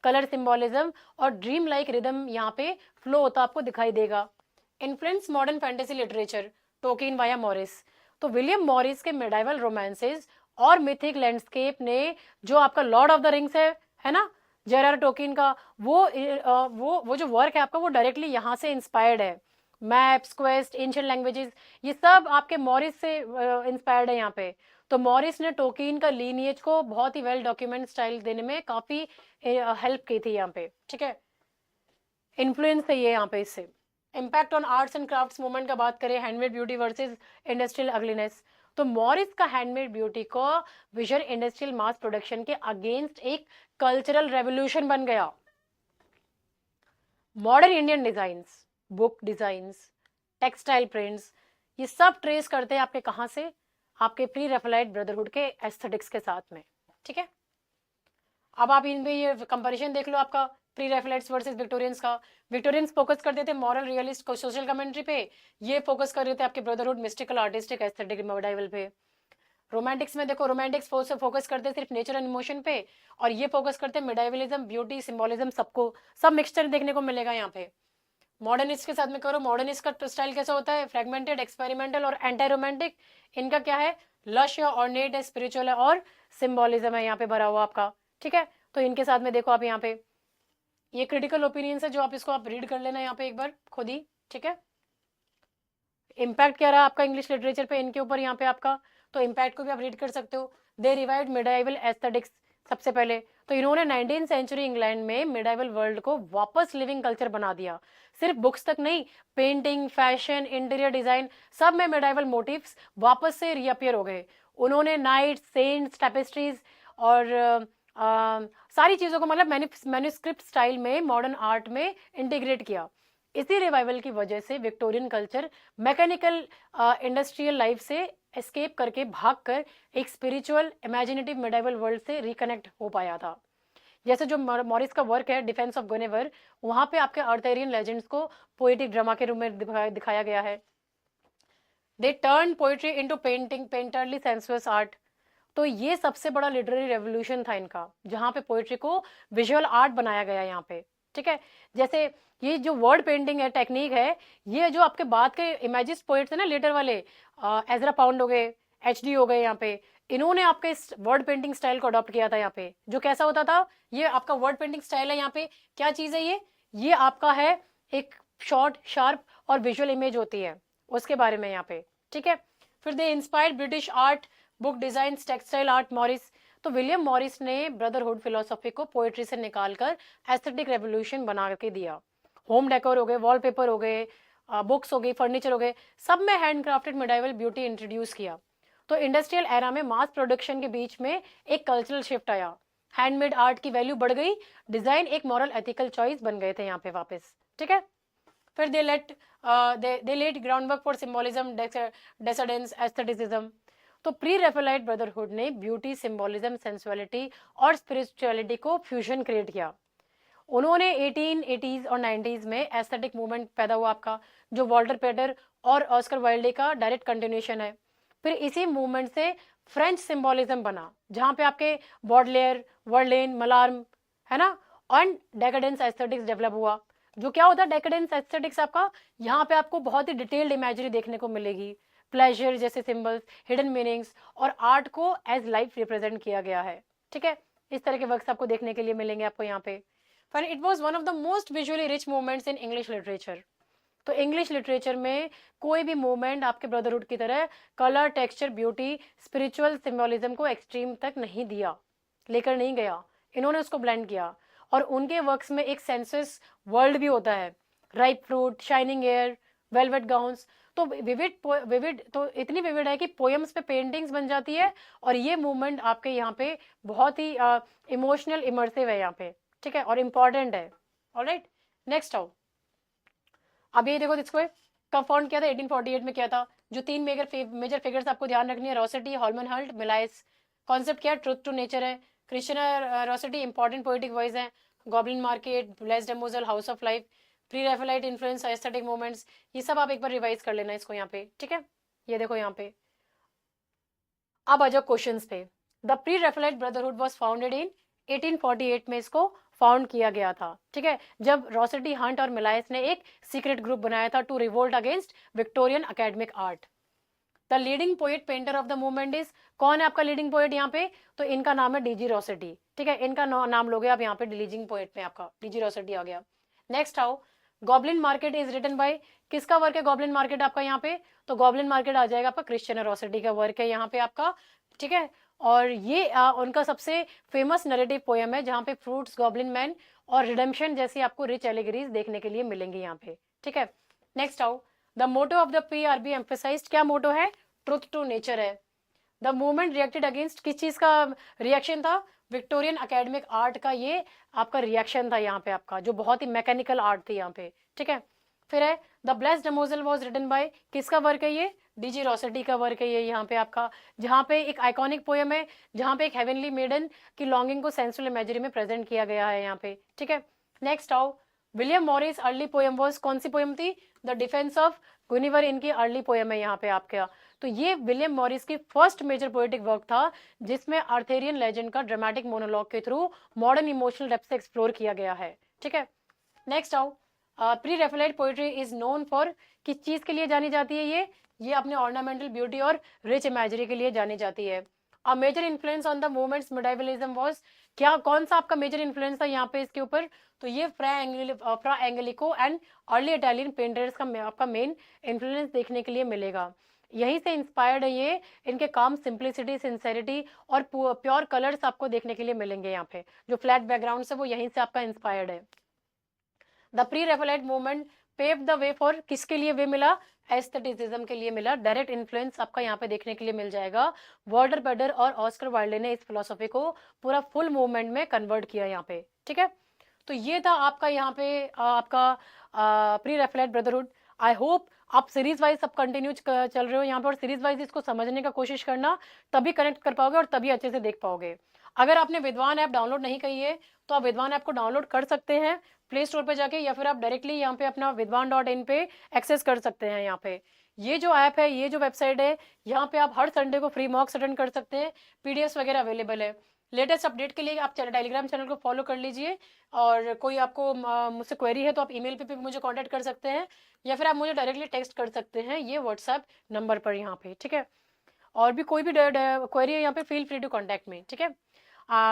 कलर सिंबोलिज्म और ड्रीम लाइक रिदम यहाँ पे फ्लो होता आपको दिखाई देगा। Influence modern fantasy literature, Tonkin via Morris. तो विलियम मॉरिस के मेडाइवल रोमांसेस और मिथिक लैंडस्केप ने जो आपका लॉर्ड ऑफ द रिंग्स है ना, जेआरआर टोकिन का, वो जो वर्क है आपका, वो डायरेक्टली यहाँ से इंस्पायर्ड है। मैप्स, क्वेस्ट, एंशिएंट लैंग्वेजेस, ये सब आपके मॉरिस से इंस्पायर्ड है यहाँ पे। तो मॉरिस ने टोकिन का लीनिएज को बहुत ही वेल डॉक्यूमेंट स्टाइल देने में काफी हेल्प की थी यहाँ पे। ठीक है, इन्फ्लुएंस है ये यहाँ पे इससे। Impact on arts and crafts movement का बात करें, handmade beauty versus industrial ugliness, तो मॉरिस का हैंडमेड ब्यूटी को विजन इंडस्ट्रियल मास प्रोडक्शन के अगेंस्ट एक कल्चरल रेवोल्यूशन बन गया। Modern Indian designs, book designs, textile prints, ये सब ट्रेस करते हैं आपके कहाँ से, आपके प्री रेफेलाइट ब्रदरहुड के एस्थेटिक्स के साथ में। ठीक है, अब आप इनमें ये कंपैरिजन देख लो आपका प्री रेफेलाइट्स वर्सेस विक्टोरियंस का। विक्टोरियंस फोकस करते थे मॉरल रियलिस्ट को सोशल कमेंट्री पे, ये फोकस कर रहे थे आपके brotherhood mystical artistic aesthetic medieval पे। रोमांटिक्स में देखो, रोमांटिक्स फोकस करते सिर्फ नेचर एंड इमोशन पे, और ये फोकस करते मिडाइवलिज्म, ब्यूटी, सिंबोलिज्म, सबको सब मिक्सचर देखने को मिलेगा यहाँ पे। मॉडर्निस्ट के साथ में करो, मॉडर्निस्ट का स्टाइल कैसा होता है, फ्रेगमेंटेड, एक्सपेरिमेंटल और एंटी रोमांटिक। इनका क्या है, लश या ऑर्नेट है, स्पिरिचुअल है और सिंबोलिज्म है यहाँ पे भरा हुआ आपका। ठीक है, तो इनके साथ में देखो आप यहाँ पे, ये क्रिटिकल ओपिनियंस है जो आप इसको आप रीड कर लेना यहाँ पे एक बार खुद ही। ठीक है, इम्पैक्ट क्या रहा आपका इंग्लिश लिटरेचर पे इनके ऊपर यहाँ पे आपका, तो इम्पैक्ट को भी आप रीड कर सकते हो। दे रिवाइव्ड मिडाइवल एस्थेटिक्स, सबसे पहले तो इन्होंने 19वीं सेंचुरी इंग्लैंड में मिडाइवल वर्ल्ड को वापस लिविंग कल्चर बना दिया। सिर्फ बुक्स तक नहीं, पेंटिंग, फैशन, इंटीरियर डिजाइन, सब में मिडाइवल मोटिव्स वापस से रीअपियर हो गए। उन्होंने नाइट्स, सेंट्स, टेपेस्ट्रीज और सारी चीज़ों को मतलब मैन्युस्क्रिप्ट स्टाइल में मॉडर्न आर्ट में इंटीग्रेट किया। इसी रिवाइवल की वजह से Victorian culture mechanical industrial life से एस्केप करके भागकर एक स्पिरिचुअल इमेजिनेटिव मिडाइवल वर्ल्ड से रिकनेक्ट हो पाया था। जैसे जो मॉरिस का वर्क है डिफेंस ऑफ गुइनेवर, वहां पे आपके आर्थरियन लेजेंड्स को पोएटिक ड्रामा के रूप में दिखाया गया है। They turn poetry into painting, painterly sensuous art. तो ये सबसे बड़ा लिटरेरी रेवोल्यूशन था इनका, जहां पे पोएट्री को विजुअल आर्ट बनाया गया यहाँ पे। ठीक है, जैसे ये जो वर्ड पेंटिंग है, टेक्निक है, ये जो आपके बाद के इमेजिस्ट पोएट्स है ना लेटर वाले, एजरा पाउंड हो गए, एचडी हो गए, यहाँ पे इन्होंने आपके इस वर्ड पेंटिंग स्टाइल को अडॉप्ट किया था। यहाँ पे जो कैसा होता था, ये आपका वर्ड पेंटिंग स्टाइल है। यहाँ पे क्या चीज है ये आपका है एक शॉर्ट, शार्प और विजुअल इमेज होती है, उसके बारे में यहाँ पे। ठीक है, फिर they inspired British art, book design, textile art, Morris. तो विलियम मॉरिस ने ब्रदरहुड फिलोसॉफी को पोएट्री से निकालकर एस्थेटिक रेवोल्यूशन बना के दिया। होम डेकोर हो गए, वॉलपेपर हो गए, बुक्स हो गई, फर्नीचर हो गए, सब में हैंडक्राफ्टेड मिडाइवल ब्यूटी इंट्रोड्यूस किया। तो इंडस्ट्रियल एरा में मास प्रोडक्शन के बीच में एक कल्चरल शिफ्ट आया, हैंडमेड आर्ट की वैल्यू बढ़ गई, डिजाइन एक मॉरल एथिकल चॉइस बन गए थे यहाँ पे वापस। ठीक है, फिर they laid ground work for symbolism, decadence, aestheticism. तो प्री रेफेलाइट ब्रदरहुड ने ब्यूटी, सिंबोलिज्म, सेंसुअलिटी और स्पिरिचुअलिटी को फ्यूजन क्रिएट किया। उन्होंने 1880s और 90s में एस्थेटिक मूवमेंट पैदा हुआ आपका, जो वॉल्टर पेटर और ऑस्कर वाइल्डे का डायरेक्ट कंटिन्यूशन है। फिर इसी मूवमेंट से फ्रेंच सिंबोलिज्म बना, जहां पे आपके बॉडलेयर, वर्लेन, मलार्म है ना, और डेकेडेंस एस्थेटिक्स डेवलप हुआ। जो क्या होता है डेकेडेंस एस्थेटिक्स आपका, यहाँ पे आपको बहुत ही डिटेल्ड इमेजरी देखने को मिलेगी, प्लेजर जैसे सिंबल्स, हिडन मीनिंग्स और आर्ट को एज लाइफ रिप्रेजेंट किया गया है। ठीक है, इस तरह के वर्क्स आपको देखने के लिए मिलेंगे आपको यहाँ पे। फिर it was one of the most visually rich movements in English literature. तो इंग्लिश लिटरेचर में कोई भी मूवमेंट आपके ब्रदरहुड की तरह colour, texture, beauty, spiritual symbolism को एक्सट्रीम तक नहीं दिया, लेकर नहीं गया। इन्होंने उसको ब्लेंड किया, और उनके वर्क्स में एक सेंसस वर्ल्ड भी होता है, ripe fruit, shining air, velvet gowns. तो विविड तो इतनी विविड है कि पोएम्स पे पेंटिंग्स बन जाती है, और ये मूवमेंट आपके यहाँ पे बहुत ही इमोशनल, इमर्सिव है यहाँ पे। ठीक है, और इम्पॉर्टेंट है। ऑलराइट, नेक्स्ट आओ। अब ये देखो, इसको कब फाउंड किया था, 1848 में किया था। जो तीन मेजर फिगर्स आपको ध्यान रखनी है, Rossetti, Holman Hunt, Millais. Concept क्या है, ट्रुथ टू नेचर है। Christian Rossetti important poetic voice है। Goblin market, blessed damozel, house of life, pre Raphaelite influence, aesthetic movements, ये सब आप एक बार रिवाइज कर लेना इसको यहाँ पे। ठीक है, ये देखो यहाँ पे। अब आ जाओ क्वेश्चंस पे। The pre Raphaelite brotherhood was founded in 1848 में इसको फाउंड किया गया था। ठीक है, जब रोसेटी, हंट और मिलाइस ने एक सीक्रेट ग्रुप बनाया था to revolt against Victorian academic art. The leading poet painter of the movement is, कौन है आपका लीडिंग पोएट यहाँ पे, तो इनका नाम है डीजी रोसेटी। ठीक है, इनका नाम लोगे आप यहाँ पे लीडिंग पोएट में, आपका डीजी रोसेटी आ गया। नेक्स्ट आओ, goblin market is written by, किसका वर्क है गॉबलिन मार्केट आपका यहाँ पे, तो गॉबलिन मार्केट आ जाएगा आपका क्रिश्चियन रोसेटी का वर्क है यहाँ पे आपका। ठीक है, और ये उनका सबसे फेमस नरेटिव पोएम है, जहाँ पे फ्रूट्स, गॉबलिन मैन और रिडेम्पशन जैसी आपको रिच एलिगरीज देखने के लिए मिलेंगी यहाँ पे। ठीक है, नेक्स्ट आओ, the motto of the PRB emphasised, क्या मोटो है, ट्रुथ टू नेचर है। द मूवमेंट रिएक्टेड अगेंस्ट, किस चीज का रिएक्शन था, विक्टोरियन एकेडमिक आर्ट का ये आपका रिएक्शन था यहाँ पे आपका, जो बहुत ही मैकेनिकल आर्ट थी यहाँ पे। ठीक है, फिर है the blessed damozel was written by, किसका वर्क है ये, डीजी रोसेटी का वर्क है ये यहाँ पे आपका, जहाँ पे एक आइकॉनिक पोएम है, जहाँ पे एक हेवनली मेडन की लॉन्गिंग को सेंसुअल इमेजरी में प्रेजेंट किया गया है यहाँ पे। ठीक है, नेक्स्ट आओ, William Morris early poem was, कौन सी पोएम थी, द डिफेंस ऑफ गुइनेवर, इनकी अर्ली पोएम है यहाँ पे आपका। तो ये विलियम मॉरिस की फर्स्ट मेजर पोएटिक वर्क था, जिसमें आर्थरियन लेजेंड का ड्रामेटिक मोनोलॉग के थ्रू मॉडर्न इमोशनल डेप्थ से एक्सप्लोर किया गया है। ठीक है, नेक्स्ट आओ, pre Raphaelite poetry is known for, किस चीज के लिए जानी जाती है ये अपने ऑर्नामेंटल ब्यूटी और रिच इमेजरी के लिए जानी जाती है। A major influence on the movements medievalism was, क्या कौन सा आपका मेजर इन्फ्लुएंस था यहाँ पे इसके ऊपर, तो ये फ्रा एंगेलिको एंड अर्ली इटालियन पेंटर्स का आपका मेन इन्फ्लुएंस देखने के लिए मिलेगा। यहीं से इंस्पायर्ड है ये। इनके काम सिंप्लिसिटी, सिंसेरिटी और प्योर कलर्स आपको देखने के लिए मिलेंगे यहाँ पे। जो फ्लैट बैकग्राउंड है वो यहीं से आपका इंस्पायर्ड है। The pre Raphaelite movement paved the way for, किसके लिए वे मिला? एस्थेटिसिज्म के लिए मिला। डायरेक्ट इन्फ्लुएंस आपका यहाँ पे देखने के लिए मिल जाएगा। वॉल्टर बेडर और ऑस्कर वाइल्ड ने इस फिलोसफी को पूरा फुल मूवमेंट में कन्वर्ट किया यहाँ पे, ठीक है। तो ये था आपका यहाँ पे आपका pre Raphaelite brotherhood. I hope आप सीरीज वाइज सब कंटिन्यू चल रहे हो यहाँ पे, और सीरीज वाइज इसको समझने का कोशिश करना, तभी कनेक्ट कर पाओगे और तभी अच्छे से देख पाओगे। अगर आपने विद्वान ऐप डाउनलोड नहीं की है तो आप विद्वान ऐप को डाउनलोड कर सकते हैं प्ले स्टोर पे जाके, या फिर आप डायरेक्टली यहाँ पे अपना विद्वान.in पे एक्सेस कर सकते हैं। यहाँ पे ये जो ऐप है, ये जो वेबसाइट है, यहाँ पे आप हर संडे को फ्री मॉक्स अटेंड कर सकते हैं। पीडीएफ वगैरह अवेलेबल है। लेटेस्ट अपडेट के लिए आप टेलीग्राम चैनल को फॉलो कर लीजिए, और कोई आपको मुझसे क्वेरी है तो आप ईमेल पे भी मुझे कांटेक्ट कर सकते हैं, या फिर आप मुझे डायरेक्टली टेक्स्ट कर सकते हैं ये व्हाट्सएप नंबर पर यहाँ पे, ठीक है। और भी कोई भी क्वेरी है यहाँ पे, feel free to contact me, ठीक है।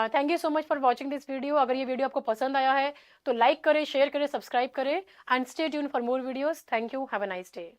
Thank you so much for watching this video. अगर ये वीडियो आपको पसंद आया है तो लाइक करें, शेयर करें, सब्सक्राइब करें, and stay tune for more videos. Thank you, have a nice day.